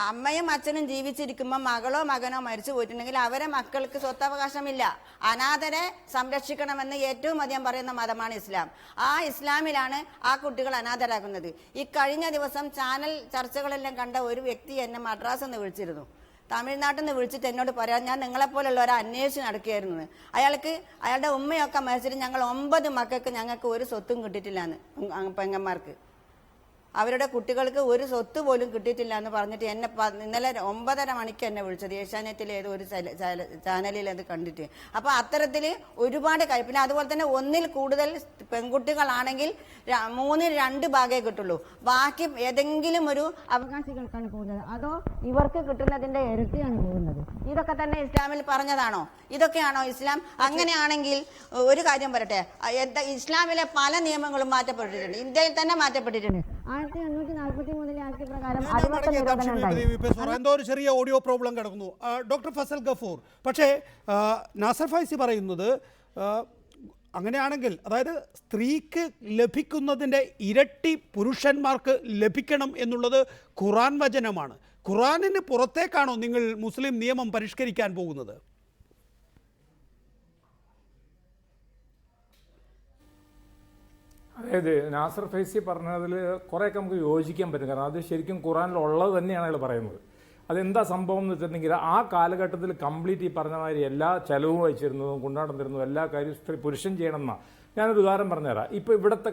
അമ്മയും അച്ഛനും ജീവിച്ചിരിക്കുമ്പോൾ മകളോ മകനോ മരിച്ചു പോയിട്ടുണ്ടെങ്കിൽ അവരെ മക്കൾക്ക് സ്വത്തവകാശമില്ല. അനാഥരെ സംരക്ഷിക്കണമെന്ന് ഏറ്റവും അധികം പറയുന്ന മതമാണ് ഇസ്ലാം. ആ ഇസ്ലാമിലാണ് ആ കുട്ടികൾ അനാഥരാകുന്നത്. ഈ കഴിഞ്ഞ ദിവസം ചാനൽ ചർച്ചകളെല്ലാം കണ്ട ഒരു വ്യക്തി എന്നെ മദ്രാസിൽ നിന്ന് വിളിച്ചിരുന്നു. തമിഴ്നാട്ടിൽ നിന്ന് വിളിച്ചിട്ട് എന്നോട് പറയാം, ഞാൻ നിങ്ങളെപ്പോലുള്ളവരെ അന്വേഷിച്ച് നടക്കുകയായിരുന്നു. അയാളുടെ ഉമ്മയൊക്കെ മരിച്ചിട്ട് ഞങ്ങൾ 9 മക്കൾക്ക് ഞങ്ങൾക്ക് ഒരു സ്വത്തും കിട്ടിയിട്ടില്ലാന്ന്, പെങ്ങന്മാർക്ക്. അവരുടെ കുട്ടികൾക്ക് ഒരു സ്വത്ത് പോലും കിട്ടിയിട്ടില്ല എന്ന് പറഞ്ഞിട്ട് എന്നെ ഇന്നലെ 9:30 മണിക്ക് എന്നെ വിളിച്ചത്. ഏഷ്യാനെറ്റിലെ ഏതോ ഒരു ചാനലിൽ അത് കണ്ടിട്ട്. അപ്പോൾ അത്തരത്തിൽ ഒരുപാട് കാര്യം. പിന്നെ അതുപോലെ തന്നെ ഒന്നിൽ കൂടുതൽ പെൺകുട്ടികളാണെങ്കിൽ 3-2 ഭാഗമേ കിട്ടുള്ളൂ. ബാക്കി ഏതെങ്കിലും ഒരു അവകാശികൾക്കാണ് പോകുന്നത്, അതോ ഇവർക്ക് കിട്ടുന്നതിന്റെ ഇരട്ടിയാണ് പോകുന്നത്. ഇതൊക്കെ തന്നെ ഇസ്ലാമിൽ പറഞ്ഞതാണോ? ഇതൊക്കെയാണോ ഇസ്ലാം? അങ്ങനെയാണെങ്കിൽ ഒരു കാര്യം പറയട്ടെ, ഇസ്ലാമിലെ പല നിയമങ്ങളും മാറ്റപ്പെട്ടിട്ടുണ്ട്, ഇന്ത്യയിൽ തന്നെ മാറ്റപ്പെട്ടിട്ടുണ്ട്. 1843 ആക്ട് പ്രകാരം എന്തോ ഒരു ചെറിയ ഓഡിയോ പ്രോബ്ലം കിടക്കുന്നു. ഡോക്ടർ ഫസൽ ഗഫൂർ, പക്ഷേ നാസർ ഫൈസി പറയുന്നത് അങ്ങനെയാണെങ്കിൽ, അതായത് സ്ത്രീക്ക് ലഭിക്കുന്നതിൻ്റെ ഇരട്ടി പുരുഷന്മാർക്ക് ലഭിക്കണം എന്നുള്ളത് ഖുറാൻ വചനമാണ്. ഖുറാനിന് പുറത്തേക്കാണോ നിങ്ങൾ മുസ്ലിം നിയമം പരിഷ്കരിക്കാൻ പോകുന്നത്? അതായത് നാസർ ഫൈസി പറഞ്ഞതിൽ കുറേയൊക്കെ നമുക്ക് യോജിക്കാൻ പറ്റും. കാരണം അത് ശരിക്കും ഖുറാനിലുള്ളത് തന്നെയാണ് അയാൾ പറയുന്നത്. അതെന്താ സംഭവം എന്ന് വെച്ചിട്ടുണ്ടെങ്കിൽ, ആ കാലഘട്ടത്തിൽ കംപ്ലീറ്റ് ഈ പറഞ്ഞ മാതിരി എല്ലാ ചെലവും വഹിച്ചിരുന്നതും കൊണ്ടാടുന്നിരുന്നതും എല്ലാ കാര്യവും പുരുഷൻ ചെയ്യണമെന്നാണ്. ഞാനൊരു ഉദാഹരണം പറഞ്ഞുതരാം. ഇപ്പോൾ ഇപ്പോഴത്തെ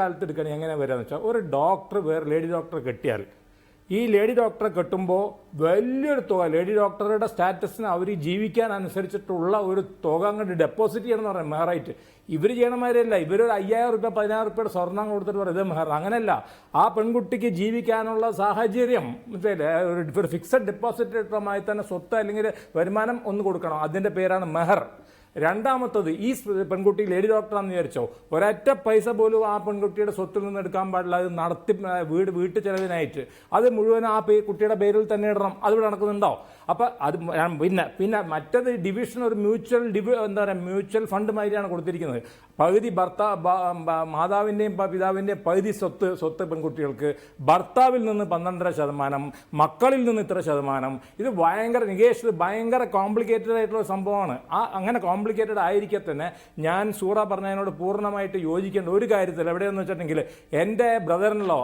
കാലത്ത് എടുക്കുകയാണെങ്കിൽ എങ്ങനെ വരാമെന്ന് വെച്ചാൽ, ഒരു ഡോക്ടർ വേറെ ലേഡി ഡോക്ടറെ കെട്ടിയാൽ, ഈ ലേഡി ഡോക്ടറെ കെട്ടുമ്പോൾ വലിയൊരു തുക, ലേഡി ഡോക്ടറുടെ സ്റ്റാറ്റസിന് അവർ ജീവിക്കാൻ അനുസരിച്ചിട്ടുള്ള ഒരു തുക അങ്ങോട്ട് ഡെപ്പോസിറ്റ് ചെയ്യണമെന്ന് പറയാം, മെഹറായിട്ട്. ഇവർ ചെയ്യണമാതിരിയല്ല, ഇവരൊരു 5000 രൂപ 10000 രൂപയുടെ സ്വർണ്ണം കൊടുത്തിട്ട് പറയും ഇത് മെഹർ. അങ്ങനെയല്ല, ആ പെൺകുട്ടിക്ക് ജീവിക്കാനുള്ള സാഹചര്യം ഒരു ഫിക്സഡ് ഡെപ്പോസിറ്റുമായി തന്നെ സ്വത്ത് അല്ലെങ്കിൽ വരുമാനം ഒന്ന് കൊടുക്കണം. അതിൻ്റെ പേരാണ് മെഹർ. രണ്ടാമത്തത്, ഈ പെൺകുട്ടി ലേഡി ഡോക്ടറാണെന്ന് വിചാരിച്ചോ, ഒരൊറ്റ പൈസ പോലും ആ പെൺകുട്ടിയുടെ സ്വത്തിൽ നിന്ന് എടുക്കാൻ പാടില്ല. അത് നടത്തി വീട്ടു ചെലവിനായിട്ട് അത് മുഴുവൻ ആ കുട്ടിയുടെ പേരിൽ തന്നെ ഇടണം. അതിവിടെ നടക്കുന്നുണ്ടോ? അപ്പം അത് പിന്നെ മറ്റത് ഡിവിഷൻ, ഒരു മ്യൂച്വൽ ഫണ്ട് മാതിരിയാണ് കൊടുത്തിരിക്കുന്നത്. പകുതി മാതാവിൻ്റെയും പിതാവിൻ്റെയും പകുതി സ്വത്ത് പെൺകുട്ടികൾക്ക്, ഭർത്താവിൽ നിന്ന് 12%, മക്കളിൽ നിന്ന് ഇത്ര ശതമാനം. ഇത് ഭയങ്കര കോംപ്ലിക്കേറ്റഡ് ആയിട്ടുള്ള സംഭവമാണ്. അങ്ങനെ കോംപ്ലിക്കേറ്റഡ് ആയിരിക്കെ തന്നെ ഞാൻ സൂറ പറഞ്ഞതിനോട് പൂർണ്ണമായിട്ട് യോജിക്കേണ്ട ഒരു കാര്യത്തിൽ എവിടെയെന്ന് വെച്ചിട്ടുണ്ടെങ്കിൽ, എൻ്റെ ബ്രദറിനോ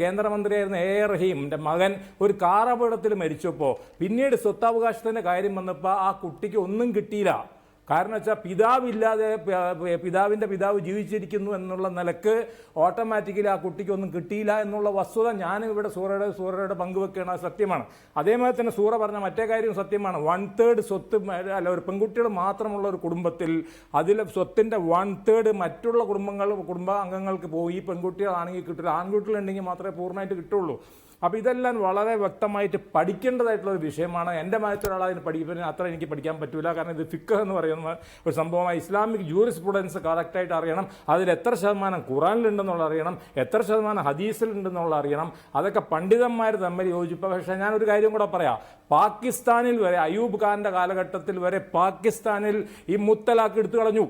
കേന്ദ്രമന്ത്രിയായിരുന്ന എ റഹീം, എൻ്റെ മകൻ ഒരു കാർ അപകടത്തിൽ മരിച്ചപ്പോൾ പിന്നീട് സ്വത്തവകാശത്തിൻ്റെ കാര്യം വന്നപ്പോൾ ആ കുട്ടിക്ക് ഒന്നും കിട്ടിയില്ല. കാരണം വെച്ചാൽ പിതാവില്ലാതെ പിതാവിൻ്റെ പിതാവ് ജീവിച്ചിരിക്കുന്നു എന്നുള്ള നിലക്ക് ഓട്ടോമാറ്റിക്കലി ആ കുട്ടിക്കൊന്നും കിട്ടിയില്ല എന്നുള്ള വസ്തുത ഞാൻ ഇവിടെ സൂറയുടെ പങ്കുവെക്കുകയാണ്. അത് സത്യമാണ്. അതേമാതിരി തന്നെ സൂറ പറഞ്ഞ മറ്റേ കാര്യം സത്യമാണ്. 1/3 സ്വത്ത് അല്ല, ഒരു പെൺകുട്ടികൾ മാത്രമുള്ള ഒരു കുടുംബത്തിൽ അതിൽ സ്വത്തിൻ്റെ 1/3 മറ്റുള്ള കുടുംബാംഗങ്ങൾക്ക് പോയി. ഈ പെൺകുട്ടികളാണെങ്കിൽ കിട്ടില്ല, ആൺകുട്ടികളുണ്ടെങ്കിൽ മാത്രമേ പൂർണ്ണമായിട്ട് കിട്ടുള്ളൂ. അപ്പോൾ ഇതെല്ലാം വളരെ വ്യക്തമായിട്ട് പഠിക്കേണ്ടതായിട്ടുള്ള ഒരു വിഷയമാണ്. എൻ്റെ മാറ്റൊരാൾ അതിന് പഠിക്കാൻ അത്ര എനിക്ക് പഠിക്കാൻ പറ്റില്ല. കാരണം ഇത് ഫിഖ് എന്ന് പറയുന്ന ഒരു സംഭവമായി ഇസ്ലാമിക് ജൂറിസ്പ്രുഡൻസ് കറക്റ്റായിട്ട് അറിയണം. അതിൽ എത്ര ശതമാനം ഖുറാനിലുണ്ടെന്നുള്ള അറിയണം, എത്ര ശതമാനം ഹദീസിലുണ്ടെന്നുള്ള അറിയണം. അതൊക്കെ പണ്ഡിതന്മാർ തമ്മിൽ യോജിപ്പോൾ. പക്ഷേ ഞാനൊരു കാര്യം കൂടെ പറയാം. പാകിസ്ഥാനിൽ വരെ, അയൂബ് ഖാൻ്റെ കാലഘട്ടത്തിൽ വരെ പാകിസ്ഥാനിൽ ഈ മുത്തലാഖ് എടുത്തു കളഞ്ഞു.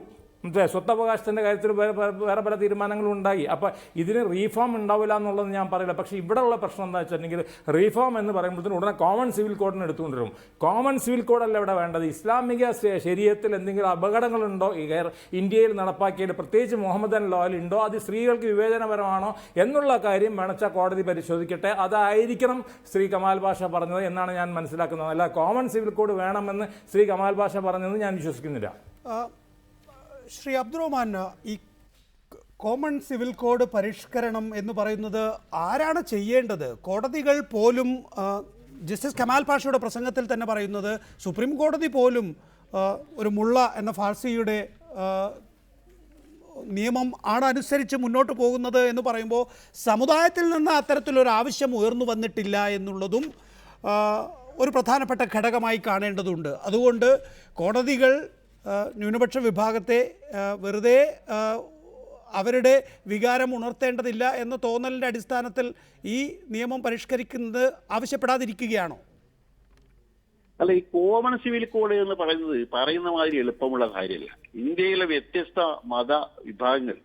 സ്വത്തവകാശത്തിൻ്റെ കാര്യത്തിൽ വേറെ പല തീരുമാനങ്ങളും ഉണ്ടായി. അപ്പോൾ ഇതിന് റീഫോം ഉണ്ടാവില്ല എന്നുള്ളത് ഞാൻ പറയില്ല. പക്ഷേ ഇവിടെ ഉള്ള പ്രശ്നം എന്താ വെച്ചിട്ടുണ്ടെങ്കിൽ, റീഫോം എന്ന് പറയുമ്പോഴത്തേനും ഉടനെ കോമൺ സിവിൽ കോഡിന് എടുത്തുകൊണ്ടിരും. കോമൺ സിവിൽ കോഡല്ല ഇവിടെ വേണ്ടത്. ഇസ്ലാമിക ശരീഅത്തിൽ എന്തെങ്കിലും അപകടങ്ങളുണ്ടോ ഇന്ത്യയിൽ നടപ്പാക്കിയത്, പ്രത്യേകിച്ച് മുഹമ്മദൻ ലോയിൽ ഉണ്ടോ, അത് സ്ത്രീകൾക്ക് വിവേചനപരമാണോ എന്നുള്ള കാര്യം വേണച്ചാൽ കോടതി പരിശോധിക്കട്ടെ. അതായിരിക്കണം ശ്രീ കമാൽ പാഷ പറഞ്ഞത് എന്നാണ് ഞാൻ മനസ്സിലാക്കുന്നത്. അല്ല കോമൺ സിവിൽ കോഡ് വേണമെന്ന് ശ്രീ കമാൽ പാഷ പറഞ്ഞതെന്ന് ഞാൻ വിശ്വസിക്കുന്നില്ല. ശ്രീ അബ്ദുറഹ്മാൻ, ഈ കോമൺ സിവിൽ കോഡ് പരിഷ്കരണം എന്ന് പറയുന്നത് ആരാണ് ചെയ്യേണ്ടത്? കോടതികൾ പോലും, ജസ്റ്റിസ് കമാൽ പാഷയുടെ പ്രസംഗത്തിൽ തന്നെ പറയുന്നത്, സുപ്രീം കോടതി പോലും ഒരു മുള്ള എന്ന ഫാർസിയുടെ നിയമം ആണ് അനുസരിച്ച് മുന്നോട്ട് പോകുന്നത് എന്ന് പറയുമ്പോൾ സമുദായത്തിൽ നിന്ന് അത്തരത്തിലൊരു ആവശ്യം ഉയർന്നു വന്നിട്ടില്ല എന്നുള്ളതും ഒരു പ്രധാനപ്പെട്ട ഘടകമായി കാണേണ്ടതുണ്ട്. അതുകൊണ്ട് കോടതികൾ ന്യൂനപക്ഷ വിഭാഗത്തെ വെറുതെ അവരുടെ വികാരം ഉണർത്തേണ്ടതില്ല എന്ന തോന്നലിൻ്റെ അടിസ്ഥാനത്തിൽ ഈ നിയമം പരിഷ്കരിക്കുന്നത് ആവശ്യപ്പെടാതിരിക്കുകയാണോ? അല്ല, ഈ കോമൺ സിവിൽ കോഡ് എന്ന് പറയുന്ന മാതിരി എളുപ്പമുള്ള കാര്യമല്ല. ഇന്ത്യയിലെ വ്യത്യസ്ത മത വിഭാഗങ്ങൾ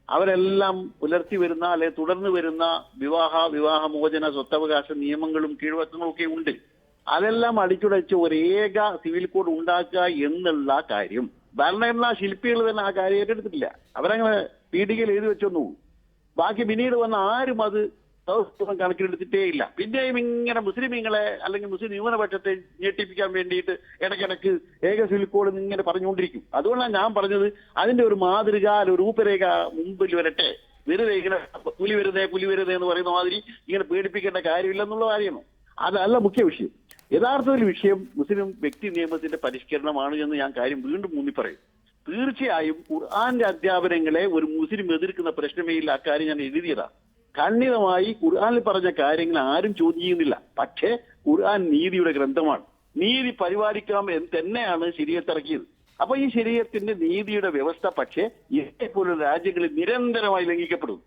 അവരെല്ലാം പുലർത്തി വരുന്ന അല്ലെ തുടർന്ന് വരുന്ന വിവാഹമോചന സ്വത്തവകാശ നിയമങ്ങളും കീഴ്വഴക്കങ്ങളും ഒക്കെ ഉണ്ട്. അതെല്ലാം അടിച്ചുടച്ച് ഒരേക സിവിൽ കോഡ് ഉണ്ടാക്കുക എന്നുള്ള കാര്യം ഭരണഘടനാ ശില്പികൾ തന്നെ ആ കാര്യം ഏറ്റെടുത്തിട്ടില്ല. അവരങ്ങനെ പീഠികയിൽ എഴുതി വെച്ചൊന്നു. ബാക്കി പിന്നീട് വന്ന ആരും അത് കണക്കിലെടുത്തിട്ടേ ഇല്ല. പിന്നെയും ഇങ്ങനെ മുസ്ലിമീങ്ങളെ അല്ലെങ്കിൽ മുസ്ലിം ന്യൂനപക്ഷത്തെ ഞെട്ടിപ്പിക്കാൻ വേണ്ടിയിട്ട് ഇടയ്ക്കിടയ്ക്ക് ഏക സിവിൽ കോഡ് ഇങ്ങനെ പറഞ്ഞുകൊണ്ടിരിക്കും. അതുകൊണ്ടാണ് ഞാൻ പറഞ്ഞത്, അതിന്റെ ഒരു മാതൃക, ഒരു രൂപരേഖ മുമ്പിൽ വരട്ടെ. വെറുതെ ഇങ്ങനെ പുലി വരുന്നേ എന്ന് പറയുന്ന മാതിരി ഇങ്ങനെ പേടിപ്പിക്കേണ്ട കാര്യമില്ലെന്നുള്ള കാര്യമാണ്. അതല്ല മുഖ്യ വിഷയം. യഥാർത്ഥത്തിൽ വിഷയം മുസ്ലിം വ്യക്തി നിയമത്തിന്റെ പരിഷ്കരണമാണ് എന്ന് ഞാൻ കാര്യം വീണ്ടും ഊന്നി പറയും. തീർച്ചയായും ഖുർആന്റെ അധ്യാപനങ്ങളെ ഒരു മുസ്ലിം എതിർക്കുന്ന പ്രശ്നമേ ഇല്ല. അക്കാര്യം ഞാൻ എഴുതിയതാ. ഖണ്ഡിതമായി ഖുർആനിൽ പറഞ്ഞ കാര്യങ്ങൾ ആരും ചോദ്യം ചെയ്യുന്നില്ല. പക്ഷേ ഖുർആൻ നീതിയുടെ ഗ്രന്ഥമാണ്. നീതി പരിപാലിക്കാം എന്ന് തന്നെയാണ് ശരീഅത്ത് ഇറക്കിയത്. അപ്പൊ ഈ ശരീഅത്തിന്റെ നീതിയുടെ വ്യവസ്ഥ പക്ഷേ ഇതേപോലുള്ള രാജ്യങ്ങളിൽ നിരന്തരമായി ലംഘിക്കപ്പെടുന്നു.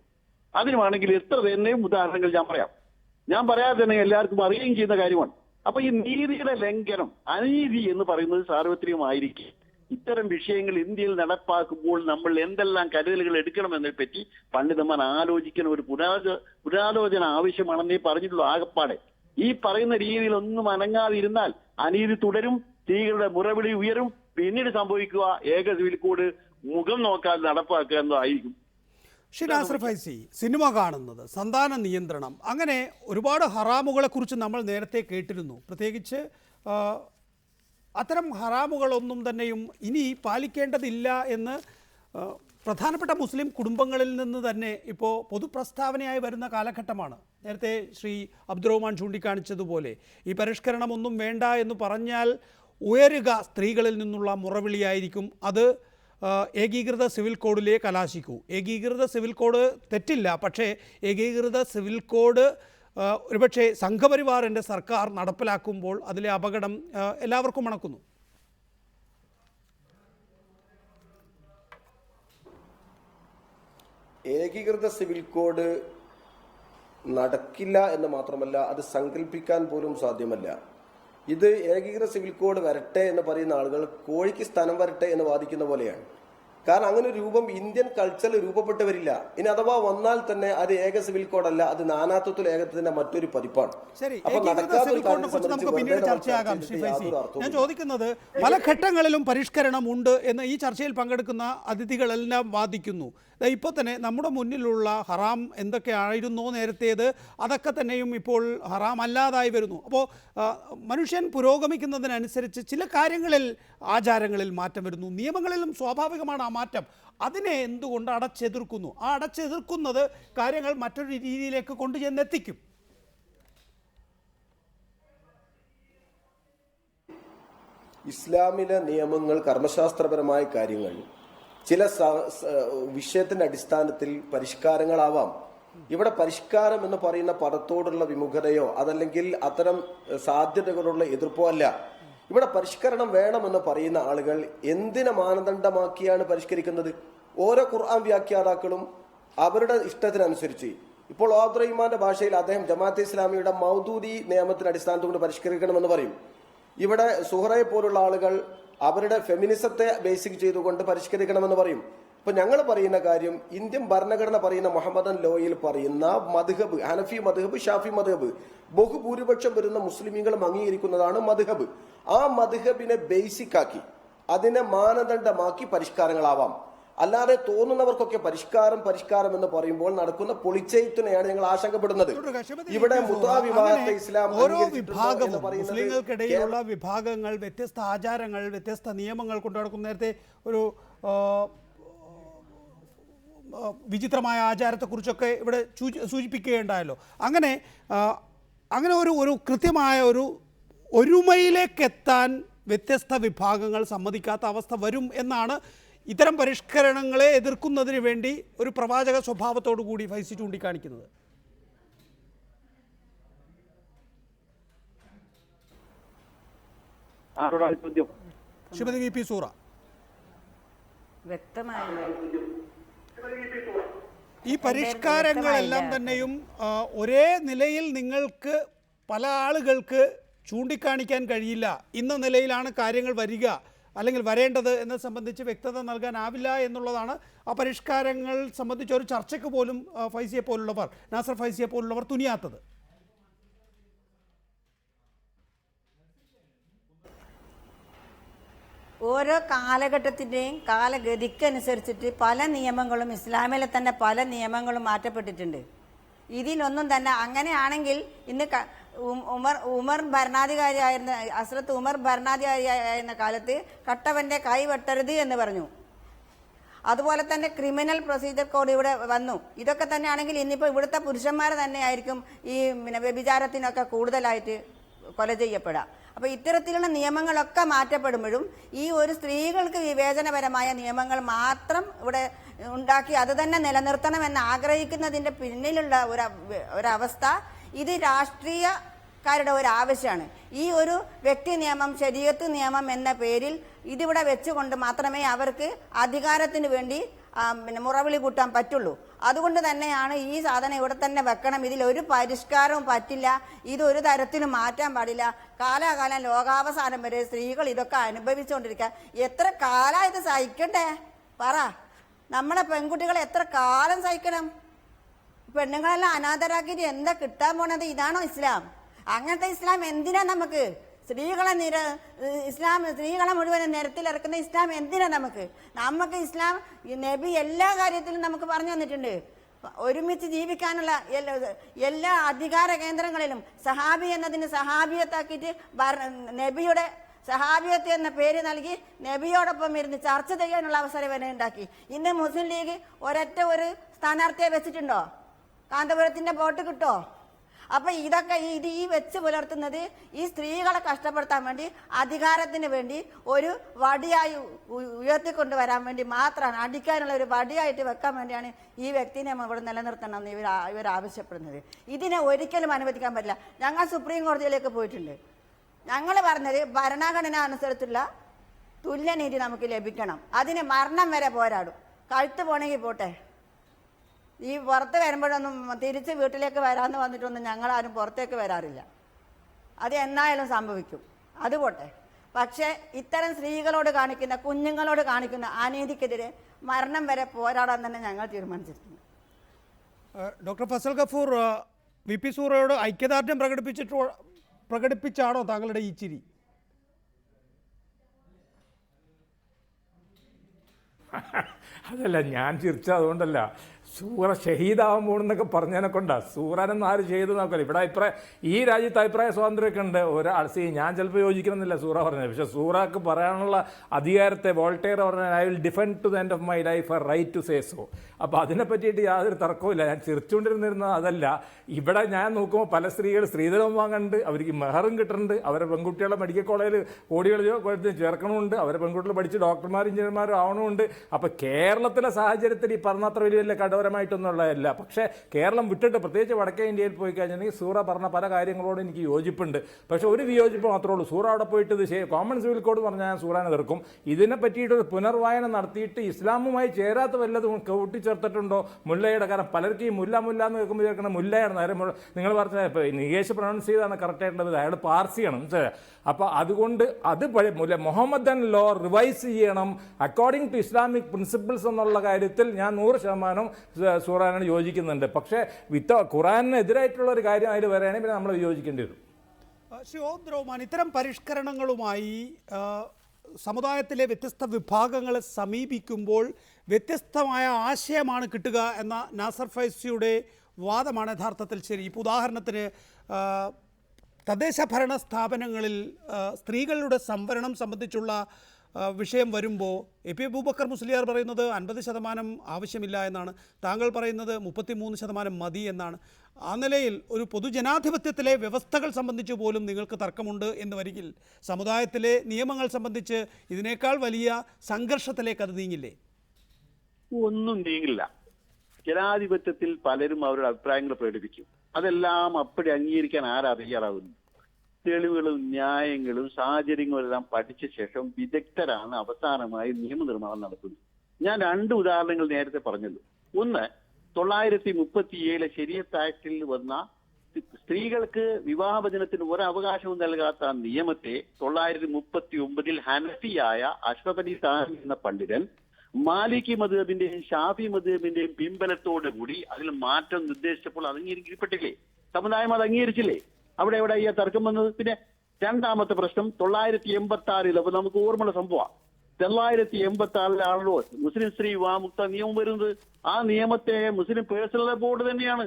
അതിനുമാണെങ്കിൽ എത്ര തന്നെയും ഉദാഹരണങ്ങൾ ഞാൻ പറയാതെ തന്നെ എല്ലാവർക്കും അറിയുകയും ചെയ്യുന്ന കാര്യമാണ്. അപ്പൊ ഈ നീതിയുടെ ലംഘനം, അനീതി എന്ന് പറയുന്നത് സാർവത്രികമായിരിക്കും. ഇത്തരം വിഷയങ്ങൾ ഇന്ത്യയിൽ നടപ്പാക്കുമ്പോൾ നമ്മൾ എന്തെല്ലാം കരുതലുകൾ എടുക്കണമെന്നതിനെ പറ്റി പണ്ഡിതന്മാർ ആലോചിക്കുന്ന ഒരു പുനരാലോചന ആവശ്യമാണെന്നേ പറഞ്ഞിട്ടുള്ളൂ. ആകപ്പാടെ ഈ പറയുന്ന രീതിയിൽ ഒന്നും അനങ്ങാതിരുന്നാൽ അനീതി തുടരും, സ്ത്രീകളുടെ മുറവിളി ഉയരും. പിന്നീട് സംഭവിക്കുക ഏക സിവിൽ കോഡ് മുഖം നോക്കാതെ നടപ്പാക്കുക എന്നതായിരിക്കും. നാസർ ഫൈസി, സിനിമ കാണുന്നത്, സന്താന നിയന്ത്രണം, അങ്ങനെ ഒരുപാട് ഹറാമുകളെ കുറിച്ച് നമ്മൾ നേരത്തെ കേട്ടിരുന്നു. പ്രത്യേകിച്ച് അത്തരം ഹറാമുകളൊന്നും തന്നെയും ഇനി പാലിക്കേണ്ടതില്ല എന്ന് പ്രധാനപ്പെട്ട മുസ്ലിം കുടുംബങ്ങളിൽ നിന്ന് തന്നെ ഇപ്പോൾ പൊതുപ്രസ്താവനയായി വരുന്ന കാലഘട്ടമാണ്. നേരത്തെ ശ്രീ അബ്ദുറഹ്മാൻ ചൂണ്ടിക്കാണിച്ചതുപോലെ ഈ പരിഷ്കരണമൊന്നും വേണ്ട എന്ന് പറഞ്ഞാൽ ഉയരുക സ്ത്രീകളിൽ നിന്നുള്ള മുറവിളിയായിരിക്കും. അത് ഏകീകൃത സിവിൽ കോഡിലേ കലാശിക്കൂ. ഏകീകൃത സിവിൽ കോഡ് തെറ്റില്ല, പക്ഷേ ഏകീകൃത സിവിൽ കോഡ് ഒരുപക്ഷെ സംഘപരിവാറിൻ്റെ സർക്കാർ നടപ്പിലാക്കുമ്പോൾ അതിലെ അപകടം എല്ലാവർക്കും മണക്കുന്നു. ഏകീകൃത സിവിൽ കോഡ് നടക്കില്ല എന്ന് മാത്രമല്ല, അത് സങ്കല്പിക്കാൻ പോലും സാധ്യമല്ല. ഇത് ഏകീകൃത സിവിൽ കോഡ് വരട്ടെ എന്ന് പറയുന്ന ആളുകൾ കോഴിക്ക് സ്ഥലം വരട്ടെ എന്ന് വാദിക്കുന്ന പോലെയാണ്. കാരണം അങ്ങനെ ഒരു രൂപം ഇന്ത്യൻ കൾച്ചറിൽ രൂപപ്പെട്ടു വരില്ല. ഇനി അഥവാ വന്നാൽ തന്നെ അത് ഏക സിവിൽ കോഡല്ല, അത് നാനാത്വത്തിൽ ഏകത്വത്തിന്റെ മറ്റൊരു പതിപ്പാണ്. ഞാൻ ചോദിക്കുന്നത്, പല ഘട്ടങ്ങളിലും പരിഷ്കരണം ഉണ്ട് എന്ന് ഈ ചർച്ചയിൽ പങ്കെടുക്കുന്ന അതിഥികളെല്ലാം വാദിക്കുന്നു. ഇപ്പോൾ തന്നെ നമ്മുടെ മുന്നിലുള്ള ഹറാം എന്തൊക്കെയായിരുന്നോ നേരത്തേത്, അതൊക്കെ തന്നെയും ഇപ്പോൾ ഹറാം അല്ലാതായി വരുന്നു. അപ്പോൾ മനുഷ്യൻ പുരോഗമിക്കുന്നതിനനുസരിച്ച് ചില കാര്യങ്ങളിൽ, ആചാരങ്ങളിൽ മാറ്റം വരുന്നു, നിയമങ്ങളിലും സ്വാഭാവികമാണ് ആ മാറ്റം. അതിനെ എന്തുകൊണ്ട് അടച്ചെതിർക്കുന്നു? ആ അടച്ചെതിർക്കുന്നത് കാര്യങ്ങൾ മറ്റൊരു രീതിയിലേക്ക് കൊണ്ടുചെന്നെത്തിക്കും. ഇസ്ലാമിലെ നിയമങ്ങൾ, കർമ്മശാസ്ത്രപരമായ കാര്യങ്ങൾ ചില വിഷയത്തിന്റെ അടിസ്ഥാനത്തിൽ പരിഷ്കാരങ്ങളാവാം. ഇവിടെ പരിഷ്കാരം എന്ന് പറയുന്ന പദത്തോടുള്ള വിമുഖതയോ അതല്ലെങ്കിൽ അത്തരം സാധ്യതകളുള്ള എതിർപ്പോ അല്ല. ഇവിടെ പരിഷ്കരണം വേണമെന്ന് പറയുന്ന ആളുകൾ എന്തിനെ മാനദണ്ഡമാക്കിയാണ് പരിഷ്കരിക്കുന്നത്? ഓരോ ഖുർആൻ വ്യാഖ്യാതാക്കളും അവരുടെ ഇഷ്ടത്തിനനുസരിച്ച്, ഇപ്പോൾ അബ്ദുറഹ്മാന്റെ ഭാഷയിൽ അദ്ദേഹം ജമാഅത്തെ ഇസ്ലാമിയുടെ മൗദൂദി നിയമത്തിന്റെ അടിസ്ഥാനത്തിൽ കൊണ്ട് പരിഷ്കരിക്കണമെന്ന് പറയും. ഇവിടെ സുഹറയെ പോലുള്ള ആളുകൾ അവരുടെ ഫെമിനിസത്തെ ബേസിക് ചെയ്തുകൊണ്ട് പരിഷ്കരിക്കണമെന്ന് പറയും. ഇപ്പൊ ഞങ്ങൾ പറയുന്ന കാര്യം, ഇന്ത്യൻ ഭരണഘടന പറയുന്ന മുഹമ്മദൻ ലോയിൽ പറയുന്ന മദ്ഹബ്, ഹനഫി മദ്ഹബ്, ഷാഫി മദ്ഹബ്, ബഹുഭൂരിപക്ഷം വരുന്ന മുസ്ലിമീങ്ങളും അംഗീകരിക്കുന്നതാണ് മദ്ഹബ്. ആ മദ്ഹബിനെ ബേസിക് ആക്കി അതിനെ മാനദണ്ഡമാക്കി പരിഷ്കാരങ്ങളാവാം. അല്ലാതെ തോന്നുന്നവർക്കൊക്കെ പരിഷ്കാരം എന്ന് പറയുമ്പോൾ നടക്കുന്ന പൊളിച്ചെയ്ത്തിനെയാണ് ഞങ്ങൾ ആശങ്കപ്പെടുന്നത്. ഇവിടെ മുത്വാ വിവാഹത്തെ ഇസ്ലാം ഓരോ വിഭാഗവും, മുസ്ലിങ്ങൾക്കിടയിലുള്ള വിഭാഗങ്ങൾ വ്യത്യസ്ത ആചാരങ്ങൾ, വ്യത്യസ്ത നിയമങ്ങൾ കൊണ്ടു നടക്കും. നേരത്തെ ഒരു വിചിത്രമായ ആചാരത്തെക്കുറിച്ചൊക്കെ ഇവിടെ സൂചിപ്പിക്കുകയുണ്ടായല്ലോ. അങ്ങനെ ഒരു കൃത്യമായ ഒരു ഒരുമയിലേക്കെത്താൻ വ്യത്യസ്ത വിഭാഗങ്ങൾ സമ്മതിക്കാത്ത അവസ്ഥ വരും എന്നാണ് ഇത്തരം പരിഷ്കരണങ്ങളെ എതിർക്കുന്നതിന് വേണ്ടി ഒരു പ്രവാചക സ്വഭാവത്തോടു കൂടി ഫൈസി ചൂണ്ടിക്കാണിക്കുന്നത്. ശ്രീമതി വി പി സൂറ, ഈ പരിഷ്കാരങ്ങളെല്ലാം തന്നെയും ഒരേ നിലയിൽ നിങ്ങൾക്ക് പല ആളുകൾക്ക് ചൂണ്ടിക്കാണിക്കാൻ കഴിയില്ല. ഇന്ന നിലയിലാണ് കാര്യങ്ങൾ വരിക അല്ലെങ്കിൽ വരേണ്ടത് എന്നത് സംബന്ധിച്ച് വ്യക്തത നൽകാനാവില്ല എന്നുള്ളതാണ് ആ പരിഷ്കാരങ്ങൾ സംബന്ധിച്ച് ഒരു ചർച്ചയ്ക്ക് പോലും ഫൈസിയെ പോലുള്ളവർ, നാസർ ഫൈസിയെ പോലുള്ളവർ തുനിയാത്തത്. ഓരോ കാലഘട്ടത്തിൻ്റെയും കാലഗതിക്കനുസരിച്ചിട്ട് പല നിയമങ്ങളും, ഇസ്ലാമിലെ തന്നെ പല നിയമങ്ങളും മാറ്റപ്പെട്ടിട്ടുണ്ട്. ഇതിലൊന്നും തന്നെ അങ്ങനെയാണെങ്കിൽ ഇന്ന് ഉമർ ഭരണാധികാരിയായിരുന്ന ഹസ്രത്ത് ഉമർ ഭരണാധികാരിയായിരുന്ന കാലത്ത് കട്ടവന്റെ കൈ വെട്ടരുത് എന്ന് പറഞ്ഞു. അതുപോലെ തന്നെ ക്രിമിനൽ പ്രൊസീജിയർ കോഡ് ഇവിടെ വന്നു. ഇതൊക്കെ തന്നെയാണെങ്കിൽ ഇന്നിപ്പോൾ ഇവിടുത്തെ പുരുഷന്മാർ തന്നെയായിരിക്കും ഈ വ്യഭിചാരത്തിനൊക്കെ കൂടുതലായിട്ട് കൊല ചെയ്യപ്പെടുക. അപ്പോൾ ഇത്തരത്തിലുള്ള നിയമങ്ങളൊക്കെ മാറ്റപ്പെടുമ്പോഴും ഈ ഒരു സ്ത്രീകൾക്ക് വിവേചനപരമായ നിയമങ്ങൾ മാത്രം ഇവിടെ ഉണ്ടാക്കി അത് തന്നെ നിലനിർത്തണമെന്ന് ആഗ്രഹിക്കുന്നതിൻ്റെ പിന്നിലുള്ള ഒരവസ്ഥ ഇത് രാഷ്ട്രീയക്കാരുടെ ഒരു ആവശ്യമാണ്. ഈ ഒരു വ്യക്തി നിയമം, ശരീഅത്ത് നിയമം എന്ന പേരിൽ ഇതിവിടെ വെച്ചുകൊണ്ട് മാത്രമേ അവർക്ക് അധികാരത്തിന് വേണ്ടി മുറവിളി കൂട്ടാൻ പറ്റുള്ളൂ. അതുകൊണ്ട് തന്നെയാണ് ഈ സാധനം ഇവിടെ തന്നെ വെക്കണം, ഇതിലൊരു പരിഷ്കാരവും പറ്റില്ല, ഇതൊരു തരത്തിലും മാറ്റാൻ പാടില്ല, കാലാകാലം ലോകാവസാനം വരെ സ്ത്രീകൾ ഇതൊക്കെ അനുഭവിച്ചുകൊണ്ടിരിക്കുക. എത്ര കാലം ഇത് സഹിക്കണ്ടേ പറ? നമ്മളെ പെൺകുട്ടികൾ എത്ര കാലം സഹിക്കണം? പെണ്ണുങ്ങളെല്ലാം അനാഥരാക്കിയിട്ട് എന്താ കിട്ടാൻ പോണത്? ഇതാണോ ഇസ്ലാം? അങ്ങനത്തെ ഇസ്ലാം എന്തിനാ നമുക്ക്? സ്ത്രീകളെ മുഴുവൻ നിരത്തിലിറക്കുന്ന ഇസ്ലാം എന്തിനാ നമുക്ക്? ഇസ്ലാം നബി എല്ലാ കാര്യത്തിലും നമുക്ക് പറഞ്ഞു തന്നിട്ടുണ്ട്. ഒരുമിച്ച് ജീവിക്കാനുള്ള എല്ലാ അധികാര കേന്ദ്രങ്ങളിലും സഹാബി എന്നതിന് സഹാബിയത്താക്കിയിട്ട് നബിയുടെ സഹാബിയത്ത് എന്ന പേര് നൽകി നബിയോടൊപ്പം ഇരുന്ന് ചർച്ച ചെയ്യാനുള്ള അവസരം വരെ ഉണ്ടാക്കി. ഇന്ന് മുസ്ലിം ലീഗ് ഒരു സ്ഥാനാർത്ഥിയെ വെച്ചിട്ടുണ്ടോ? കാന്തപുരത്തിന്റെ വോട്ട് കിട്ടോ? അപ്പൊ ഇതൊക്കെ ഈ വെച്ച് പുലർത്തുന്നത് ഈ സ്ത്രീകളെ കഷ്ടപ്പെടുത്താൻ വേണ്ടി, അധികാരത്തിന് വേണ്ടി ഒരു വടിയായി ഉയർത്തിക്കൊണ്ടുവരാൻ വേണ്ടി മാത്രമാണ്, അടിക്കാനുള്ള ഒരു വടിയായിട്ട് വെക്കാൻ വേണ്ടിയാണ് ഈ വ്യക്തിനെ ഇവിടെ നിലനിർത്തണമെന്ന് ഇവർ ആവശ്യപ്പെടുന്നത്. ഇതിനെ ഒരിക്കലും അനുവദിക്കാൻ പറ്റില്ല. ഞങ്ങൾ സുപ്രീം കോടതിയിലേക്ക് പോയിട്ടുണ്ട്. ഞങ്ങൾ പറഞ്ഞത് ഭരണഘടന അനുസരിച്ചുള്ള തുല്യനീതി നമുക്ക് ലഭിക്കണം. അതിന് മരണം വരെ പോരാടും. കഴുത്ത് പോണെങ്കിൽ പോട്ടെ. ഈ പുറത്ത് വരുമ്പോഴൊന്നും തിരിച്ച് വീട്ടിലേക്ക് വരാമെന്ന് വന്നിട്ടൊന്നും ഞങ്ങളാരും പുറത്തേക്ക് വരാറില്ല. അത് എന്നായാലും സംഭവിക്കും, അത് പോട്ടെ. പക്ഷേ ഇത്തരം സ്ത്രീകളോട് കാണിക്കുന്ന, കുഞ്ഞുങ്ങളോട് കാണിക്കുന്ന അനീതിക്കെതിരെ മരണം വരെ പോരാടാൻ തന്നെ ഞങ്ങൾ തീരുമാനിച്ചിട്ടുണ്ട്. ഡോക്ടർ ഫസൽ ഗഫൂർ, VP സൂറയോട് ഐക്യദാർഢ്യം പ്രകടിപ്പിച്ചാണോ താങ്കളുടെ ഈ ചിരി? അതല്ല, ഞാൻ ചിരിച്ചത് അതുകൊണ്ടല്ല. സൂറ ഷഹീദാവാൻ പോകണമെന്നൊക്കെ പറഞ്ഞതിനെ കൊണ്ടാ. സൂറാനൊന്നും ആരും ചെയ്ത് നോക്കല്ല. ഇവിടെ ഈ രാജ്യത്ത് അഭിപ്രായ സ്വാതന്ത്ര്യമൊക്കെ ഉണ്ട്. ഒരാൾ ഞാൻ ചിലപ്പോൾ യോജിക്കണമെന്നില്ല സൂറ പറഞ്ഞത്, പക്ഷെ സൂറാക്ക് പറയാനുള്ള അധികാരത്തെ വോൾട്ടയർ പറഞ്ഞാൽ I will defend to the end of my life a right to say so. അപ്പോൾ അതിനെ പറ്റിയിട്ട് യാതൊരു തർക്കവുമില്ല. ഞാൻ ചിരിച്ചുകൊണ്ടിരുന്നിരുന്നത് അതല്ല. ഇവിടെ ഞാൻ നോക്കുമ്പോൾ പല സ്ത്രീകൾ സ്ത്രീധനം വാങ്ങുന്നുണ്ട്, അവർക്ക് മെഹറും കിട്ടുന്നുണ്ട്, അവരെ പെൺകുട്ടികളെ മെഡിക്കൽ കോളേജിൽ കോടികളോ ചേർക്കണമുണ്ട്, അവരെ പെൺകുട്ടികൾ പഠിച്ച് ഡോക്ടർമാരും എഞ്ചിനീയർമാരും ആവണമുണ്ട്. അപ്പോൾ കേരളത്തിലെ സാഹചര്യത്തിൽ ഈ പറഞ്ഞത്ര വലിയ കടവരമായിട്ടൊന്നുമുള്ളതല്ല. പക്ഷേ കേരളം വിട്ടിട്ട് പ്രത്യേകിച്ച് വടക്കേ ഇന്ത്യയിൽ പോയി കഴിഞ്ഞിട്ടുണ്ടെങ്കിൽ സൂറ പറഞ്ഞ പല കാര്യങ്ങളോടും എനിക്ക് യോജിപ്പുണ്ട്. പക്ഷേ ഒരു വിയോജിപ്പ് മാത്രമേ ഉള്ളൂ. സൂറ അവിടെ പോയിട്ട് ഇത് കോമൺ സിവിൽ കോഡ് പറഞ്ഞാൽ ഞാൻ സൂറാനെ തീർക്കും. ഇതിനെ പറ്റിയിട്ടൊരു പുനർവായന നടത്തിയിട്ട് ഇസ്ലാമുമായി ചേരാത്ത വല്ലതും കൂട്ടിച്ചേർത്തിട്ടുണ്ടോ മുല്ലയുടെ? കാരണം പലർക്കും ഈ മുല്ല എന്ന് കേൾക്കുമ്പോൾ ചേർക്കണം മുല്ലയാണ്. നേരെ നിങ്ങൾ പറഞ്ഞ നികേഷ് പ്രൊണൗൺസ് ചെയ്താണ് കറക്റ്റായിട്ടുള്ളത്, അയാൾ പാർസിയാണ്. അപ്പോൾ അതുകൊണ്ട് അത് മുഹമ്മദൻ ലോ റിവൈസ് ചെയ്യണം അക്കോർഡിംഗ് ടു ഇസ്ലാമിക് പ്രിൻസിപ്പിൾസ് എന്നുള്ള കാര്യത്തിൽ ഞാൻ 100% സൂറാനോട് യോജിക്കുന്നുണ്ട്. പക്ഷേ ഖുറാനെതിരായിട്ടുള്ള ഒരു കാര്യം അതിൽ വരികയാണെങ്കിൽ പിന്നെ നമ്മൾ യോജിക്കേണ്ടി വരും. ശ്രീ ഓം, ഇത്തരം പരിഷ്കരണങ്ങളുമായി സമുദായത്തിലെ വ്യത്യസ്ത വിഭാഗങ്ങളെ സമീപിക്കുമ്പോൾ വ്യത്യസ്തമായ ആശയമാണ് കിട്ടുക എന്ന നാസർ ഫൈസിയുടെ വാദമാണ് യഥാർത്ഥത്തിൽ ശരി. ഇപ്പോൾ ഉദാഹരണത്തിന് തദ്ദേശ ഭരണ സ്ഥാപനങ്ങളിൽ സ്ത്രീകളുടെ സംവരണം സംബന്ധിച്ചുള്ള വിഷയം വരുമ്പോൾ AP അബൂബക്കർ മുസ്ലിയാർ പറയുന്നത് 50% ആവശ്യമില്ല എന്നാണ്, താങ്കൾ പറയുന്നത് 33% മതി എന്നാണ്. ആ നിലയിൽ ഒരു പൊതുജനാധിപത്യത്തിലെ വ്യവസ്ഥകൾ സംബന്ധിച്ച് പോലും നിങ്ങൾക്ക് തർക്കമുണ്ട് എന്ന് വരികിൽ സമുദായത്തിലെ നിയമങ്ങൾ സംബന്ധിച്ച് ഇതിനേക്കാൾ വലിയ സംഘർഷത്തിലേക്ക് അത് നീങ്ങില്ലേ? ഒന്നും നീങ്ങില്ല. ജനാധിപത്യത്തിൽ പലരും അവരുടെ അഭിപ്രായങ്ങൾ പ്രകടിപ്പിക്കും. അതെല്ലാം അപ്പടി അംഗീകരിക്കാൻ ആരാ തയ്യാറാവുന്നു? തെളിവുകളും ന്യായങ്ങളും സാഹചര്യങ്ങളും എല്ലാം പഠിച്ച ശേഷം വിദഗ്ധരാണ് അവസാനമായി നിയമനിർമ്മാണം നടത്തുന്നത്. ഞാൻ 2 ഉദാഹരണങ്ങൾ നേരത്തെ പറഞ്ഞല്ലോ. ഒന്ന്, 937 ശരീഅത്ത് ആക്ടിൽ വന്ന സ്ത്രീകൾക്ക് വിവാഹവചനത്തിന് ഒരവകാശവും നൽകാത്ത നിയമത്തെ 939 ഹനഫിയായ അഷ്റഫ് അലി താനി എന്ന പണ്ഡിതൻ മാലിക്കി മദ്ഹബിന്റെയും ഷാഫി മദ്ഹബിന്റെയും പിൻബലത്തോടുകൂടി അതിൽ മാറ്റം നിർദ്ദേശിച്ചപ്പോൾ അത് അംഗീകരിക്കപ്പെട്ടില്ലേ? സമുദായം അത് അംഗീകരിച്ചില്ലേ? അവിടെ എവിടെ ഈ തർക്കം വന്നത്? പിന്നെ രണ്ടാമത്തെ പ്രശ്നം 986. അപ്പൊ നമുക്ക് ഓർമ്മയുള്ള സംഭവം 986 മുസ്ലിം സ്ത്രീ വിവാഹമുക്ത നിയമം വരുന്നത്. ആ നിയമത്തെ മുസ്ലിം പേഴ്സണൽ ബോർഡ് തന്നെയാണ്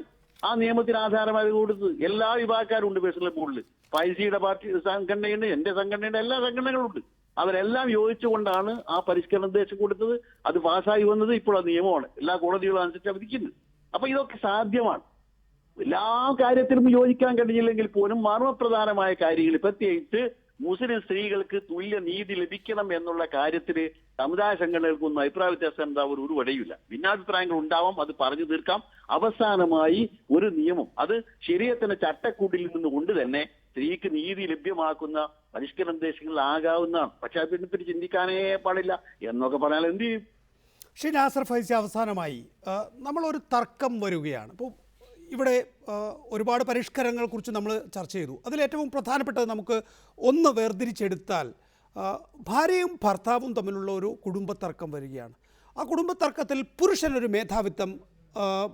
ആ നിയമത്തിന് ആധാരമായി കൊടുത്തത്. എല്ലാ വിഭാഗക്കാരും ഉണ്ട് പേഴ്സണൽ ബോർഡിൽ. ഫൈസിയുടെ പാർട്ടി സംഘടനയുണ്ട്, എന്റെ സംഘടനയുടെ എല്ലാ സംഘടനകളും ഉണ്ട്. അവരെല്ലാം യോജിച്ചുകൊണ്ടാണ് ആ പരിഷ്കരണ നിർദ്ദേശം കൊടുത്തത്. അത് പാസ്സായി വന്നത് ഇപ്പോൾ അത് നിയമമാണ്. എല്ലാ കോടതികളും അനുസരിച്ച് വിധിക്കുന്നത്. അപ്പൊ ഇതൊക്കെ സാധ്യമാണ്. എല്ലാ കാര്യത്തിലും യോജിക്കാൻ കഴിഞ്ഞില്ലെങ്കിൽ പോലും മർമ്മപ്രധാനമായ കാര്യങ്ങൾ, പ്രത്യേകിച്ച് മുസ്ലിം സ്ത്രീകൾക്ക് തുല്യ നീതി ലഭിക്കണം എന്നുള്ള കാര്യത്തിൽ സമുദായ സംഘടനകൾക്കൊന്നും അഭിപ്രായ വ്യത്യാസം ഉണ്ടാവാൻ ഒരു വഴിയില്ല. ഭിന്നാഭിപ്രായങ്ങൾ ഉണ്ടാവാം, അത് പറഞ്ഞു തീർക്കാം. അവസാനമായി ഒരു നിയമം, അത് ശരീഅത്തിന്റെ ചട്ടക്കൂട്ടിൽ നിന്ന് കൊണ്ട് തന്നെ സ്ത്രീക്ക് നീതി ലഭ്യമാക്കുന്ന പരിഷ്കരണ നിർദ്ദേശങ്ങളിലാകാവുന്നതാണ്. പക്ഷെ അതിനെപ്പറ്റി ചിന്തിക്കാനേ പാടില്ല എന്നൊക്കെ പറഞ്ഞാൽ എന്ത് ചെയ്യും? ശ്രീ നാസർ ഫൈസി, അവസാനമായി നമ്മളൊരു തർക്കം വരികയാണ്. ഇപ്പോൾ ഇവിടെ ഒരുപാട് പരിഷ്കരണങ്ങളെക്കുറിച്ച് നമ്മൾ ചർച്ച ചെയ്തു. അതിലേറ്റവും പ്രധാനപ്പെട്ടത് നമുക്ക് ഒന്ന് വേർതിരിച്ചെടുത്താൽ ഭാര്യയും ഭർത്താവും തമ്മിലുള്ള ഒരു കുടുംബ തർക്കം വരികയാണ്. ആ കുടുംബ തർക്കത്തിൽ പുരുഷനൊരു മേധാവിത്വം,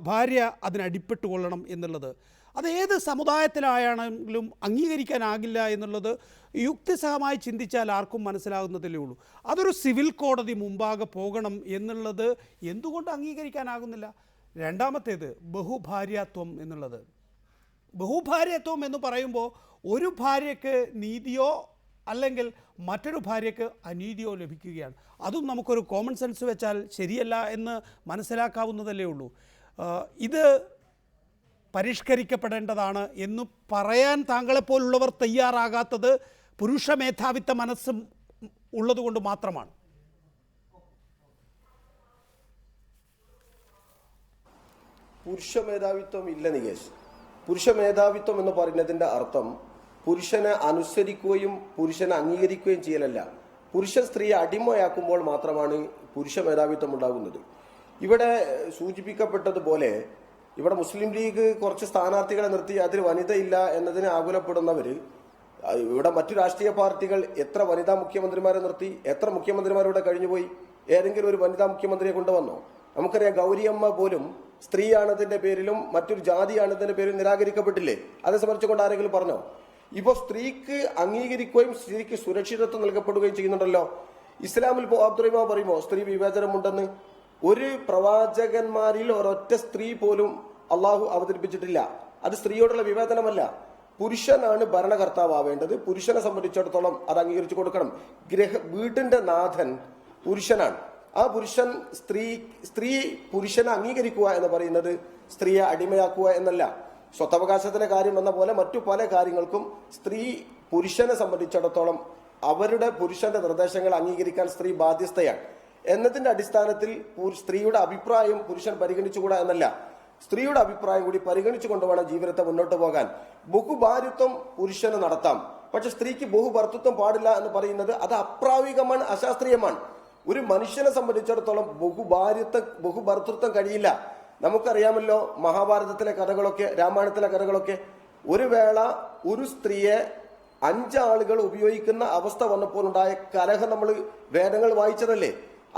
ഭാര്യ അതിനടിപ്പെട്ടു കൊള്ളണം എന്നുള്ളത് അത് ഏത് സമുദായത്തിലായാണെങ്കിലും അംഗീകരിക്കാനാകില്ല എന്നുള്ളത് യുക്തിസഹമായി ചിന്തിച്ചാൽ ആർക്കും മനസ്സിലാകുന്നതല്ലേ ഉള്ളൂ. അതൊരു സിവിൽ കോടതി മുമ്പാകെ പോകണം എന്നുള്ളത് എന്തുകൊണ്ട് അംഗീകരിക്കാനാകുന്നില്ല? രണ്ടാമത്തേത് ബഹുഭാര്യാത്വം എന്നുള്ളത്. ബഹുഭാര്യാത്വം എന്ന് പറയുമ്പോൾ ഒരു ഭാര്യയ്ക്ക് നീതിയോ അല്ലെങ്കിൽ മറ്റൊരു ഭാര്യയ്ക്ക് അനീതിയോ ലഭിക്കുകയാണ്. അതും നമുക്കൊരു കോമൺ സെൻസ് വെച്ചാൽ ശരിയല്ല എന്ന് മനസ്സിലാക്കാവുന്നതല്ലേ ഉള്ളൂ. ഇത് പരിഷ്കരിക്കപ്പെടേണ്ടതാണ് എന്ന് പറയാൻ താങ്കളെപ്പോലുള്ളവർ തയ്യാറാകാത്തത് പുരുഷ മേധാവിത്വ മനസ്സും ഉള്ളതുകൊണ്ട് മാത്രമാണ്. പുരുഷ മേധാവിത്വം ഇല്ല നികേഷ്. പുരുഷ മേധാവിത്വം എന്ന് പറയുന്നതിന്റെ അർത്ഥം പുരുഷനെ അനുസരിക്കുകയും പുരുഷനെ അംഗീകരിക്കുകയും ചെയ്യലല്ല. പുരുഷൻ സ്ത്രീയെ അടിമയാക്കുമ്പോൾ മാത്രമാണ് പുരുഷ മേധാവിത്വം ഉണ്ടാകുന്നത്. ഇവിടെ സൂചിപ്പിക്കപ്പെട്ടതുപോലെ ഇവിടെ മുസ്ലിം ലീഗ് കുറച്ച് സ്ഥാനാർത്ഥികളെ നിർത്തി അതിൽ വനിതയില്ല എന്നതിന് ആകുലപ്പെടുന്നവര്, ഇവിടെ മറ്റു രാഷ്ട്രീയ പാർട്ടികൾ എത്ര വനിതാ മുഖ്യമന്ത്രിമാരെ നിർത്തി, എത്ര മുഖ്യമന്ത്രിമാരിവിടെ കഴിഞ്ഞുപോയി? ഏതെങ്കിലും ഒരു വനിതാ മുഖ്യമന്ത്രിയെ കൊണ്ടുവന്നോ? നമുക്കറിയാം, ഗൗരിയമ്മ പോലും സ്ത്രീയാണതിന്റെ പേരിലും മറ്റൊരു ജാതിയാണതിന്റെ പേരിൽ നിരാകരിക്കപ്പെട്ടില്ലേ? അതേ സംബന്ധിച്ചുകൊണ്ട് ആരെങ്കിലും പറഞ്ഞോ? ഇപ്പോ സ്ത്രീക്ക് അംഗീകരിക്കുകയും സ്ത്രീക്ക് സുരക്ഷിതത്വം നൽകപ്പെടുകയും ചെയ്യുന്നുണ്ടല്ലോ. ഇസ്ലാമിൽ അബ്ദുറഹിമാൻ പറയുമോ സ്ത്രീ വിവേചനമുണ്ടെന്ന്? ഒരു പ്രവാചകന്മാരിൽ ഒരൊറ്റ സ്ത്രീ പോലും അള്ളാഹു അവതരിപ്പിച്ചിട്ടില്ല. അത് സ്ത്രീയോടുള്ള വിവേചനമല്ല. പുരുഷനാണ് ഭരണകർത്താവേണ്ടത്. പുരുഷനെ സംബന്ധിച്ചിടത്തോളം അത് അംഗീകരിച്ചു കൊടുക്കണം. വീട്ടിന്റെ നാഥൻ പുരുഷനാണ്. ആ പുരുഷൻ സ്ത്രീ പുരുഷനെ അംഗീകരിക്കുക എന്ന് പറയുന്നത് സ്ത്രീയെ അടിമയാക്കുക എന്നല്ല. സ്വത്തവകാശത്തിന്റെ കാര്യം എന്ന പോലെ മറ്റു പല കാര്യങ്ങൾക്കും സ്ത്രീ പുരുഷനെ സംബന്ധിച്ചിടത്തോളം അവരുടെ പുരുഷന്റെ നിർദ്ദേശങ്ങൾ അംഗീകരിക്കാൻ സ്ത്രീ ബാധ്യസ്ഥയാണ് എന്നതിന്റെ അടിസ്ഥാനത്തിൽ സ്ത്രീയുടെ അഭിപ്രായം പുരുഷൻ പരിഗണിച്ചുകൂടാ എന്നല്ല. സ്ത്രീയുടെ അഭിപ്രായം കൂടി പരിഗണിച്ചുകൊണ്ട് വേണം ജീവിതത്തെ മുന്നോട്ട് പോകാൻ. ബഹുഭാര്യത്വം പുരുഷന് നടത്താം, പക്ഷെ സ്ത്രീക്ക് ബഹുഭർത്തൃത്വം പാടില്ല എന്ന് പറയുന്നത് അത് അപ്രായോഗികമാണ്, അശാസ്ത്രീയമാണ്. ഒരു മനുഷ്യനെ സംബന്ധിച്ചിടത്തോളം ബഹുഭർത്തൃത്വം കഴിയില്ല. നമുക്കറിയാമല്ലോ മഹാഭാരതത്തിലെ കഥകളൊക്കെ, രാമായണത്തിലെ കഥകളൊക്കെ. ഒരു വേള ഒരു സ്ത്രീയെ 5 ആളുകൾ ഉപയോഗിക്കുന്ന അവസ്ഥ വന്നപ്പോൾ ഉണ്ടായ കലഹം നമ്മൾ വേദങ്ങൾ വായിച്ചതല്ലേ?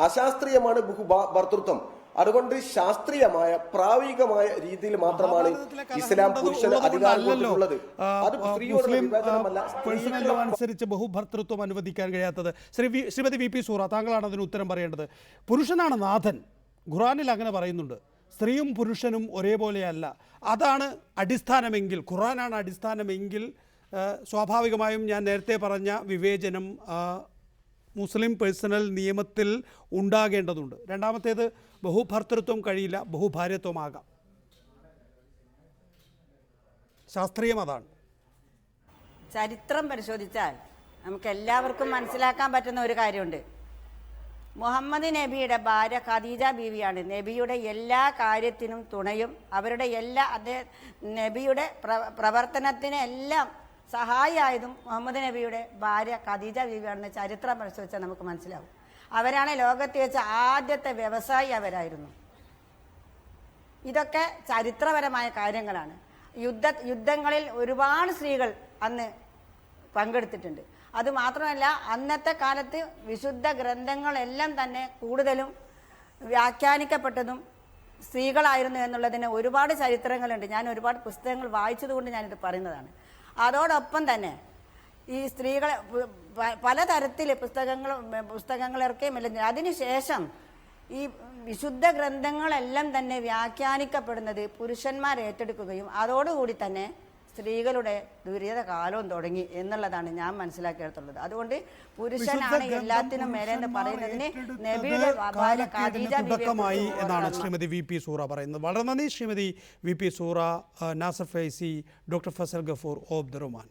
അശാസ്ത്രീയമാണ് ബഹുഭർത്തൃത്വം. അതുകൊണ്ട് ശാസ്ത്രീയമായ പ്രായോഗികമായ രീതിയിൽ മാത്രമാണ് ഇസ്ലാം പുരുഷന് അധികാരം കൊടുത്തിട്ടുള്ളത്. അത് സ്ത്രീയോടുള്ള വിവേചനമല്ല. അനുസരിച്ച് ബഹുഭർത്തൃത്വം അനുവദിക്കാൻ കഴിയാത്തത്. ശ്രീമതി വി പി സൂറ, താങ്കളാണ് അതിന് ഉത്തരം പറയേണ്ടത്. പുരുഷനാണ് നാഥൻ, ഖുർആനിൽ അങ്ങനെ പറയുന്നുണ്ട്. സ്ത്രീയും പുരുഷനും ഒരേപോലെയല്ല. അതാണ് അടിസ്ഥാനമെങ്കിൽ, ഖുർആനാണ് അടിസ്ഥാനമെങ്കിൽ സ്വാഭാവികമായും ഞാൻ നേരത്തെ പറഞ്ഞ വിവേചനം മുസ്ലിം പേഴ്സണൽ നിയമത്തിൽ ഉണ്ടാകേണ്ടതുണ്ട്. രണ്ടാമത്തേത് ബഹുഭർത്തൃത്വം കഴിയില്ല, ബഹുഭാര്യത്വമാകാം. ശാസ്ത്രീയം അതാണ്. ചരിത്രം പരിശോധിച്ചാൽ നമുക്ക് എല്ലാവർക്കും മനസ്സിലാക്കാൻ പറ്റുന്ന ഒരു കാര്യമുണ്ട്. മുഹമ്മദ് നബിയുടെ ഭാര്യ ഖദീജ ബീവിയാണ് നബിയുടെ എല്ലാ കാര്യത്തിനും തുണയും അവരുടെ എല്ലാ നബിയുടെ പ്രവർത്തനത്തിന് എല്ലാം സഹായിയായതും മുഹമ്മദ് നബിയുടെ ഭാര്യ ഖദീജ ബീവിയാണെന്ന് ചരിത്രം പരിശോധിച്ചാൽ നമുക്ക് മനസ്സിലാവും. അവരാണ് ലോകത്ത് വെച്ച ആദ്യത്തെ വ്യവസായി, അവരായിരുന്നു. ഇതൊക്കെ ചരിത്രപരമായ കാര്യങ്ങളാണ്. യുദ്ധങ്ങളിൽ ഒരുപാട് സ്ത്രീകൾ അന്ന് പങ്കെടുത്തിട്ടുണ്ട്. അതുമാത്രമല്ല, അന്നത്തെ കാലത്ത് വിശുദ്ധ ഗ്രന്ഥങ്ങളെല്ലാം തന്നെ കൂടുതലും വ്യാഖ്യാനിക്കപ്പെട്ടതും സ്ത്രീകളായിരുന്നു എന്നുള്ളതിന് ഒരുപാട് ചരിത്രങ്ങളുണ്ട്. ഞാൻ ഒരുപാട് പുസ്തകങ്ങൾ വായിച്ചതുകൊണ്ട് ഞാനിത് പറയുന്നതാണ്. അതോടൊപ്പം തന്നെ ഈ സ്ത്രീകളെ പലതരത്തിൽ പുസ്തകങ്ങളിറക്കുകയും അല്ല. അതിനുശേഷം ഈ വിശുദ്ധ ഗ്രന്ഥങ്ങളെല്ലാം തന്നെ വ്യാഖ്യാനിക്കപ്പെടുന്നത് പുരുഷന്മാർ ഏറ്റെടുക്കുകയും അതോടുകൂടി തന്നെ സ്ത്രീകളുടെ ദുരിത കാലവും തുടങ്ങി എന്നുള്ളതാണ് ഞാൻ മനസ്സിലാക്കിയെടുത്തുള്ളത്. അതുകൊണ്ട് പുരുഷനാണ് എല്ലാത്തിനും മേലെ എന്ന് പറയുന്നതിന് നബിയുടെ ഭാര്യ ഖദീജ തുടക്കമായി എന്നാണ് ശ്രീമതി വി പി സൂറ പറയുന്നത്. വളരെ നന്ദി ശ്രീമതി വി പി സൂറ, നാസർ ഫൈസി, ഡോക്ടർ ഫസൽ ഗഫൂർ, ഓബ്ദുറഹ്മാൻ.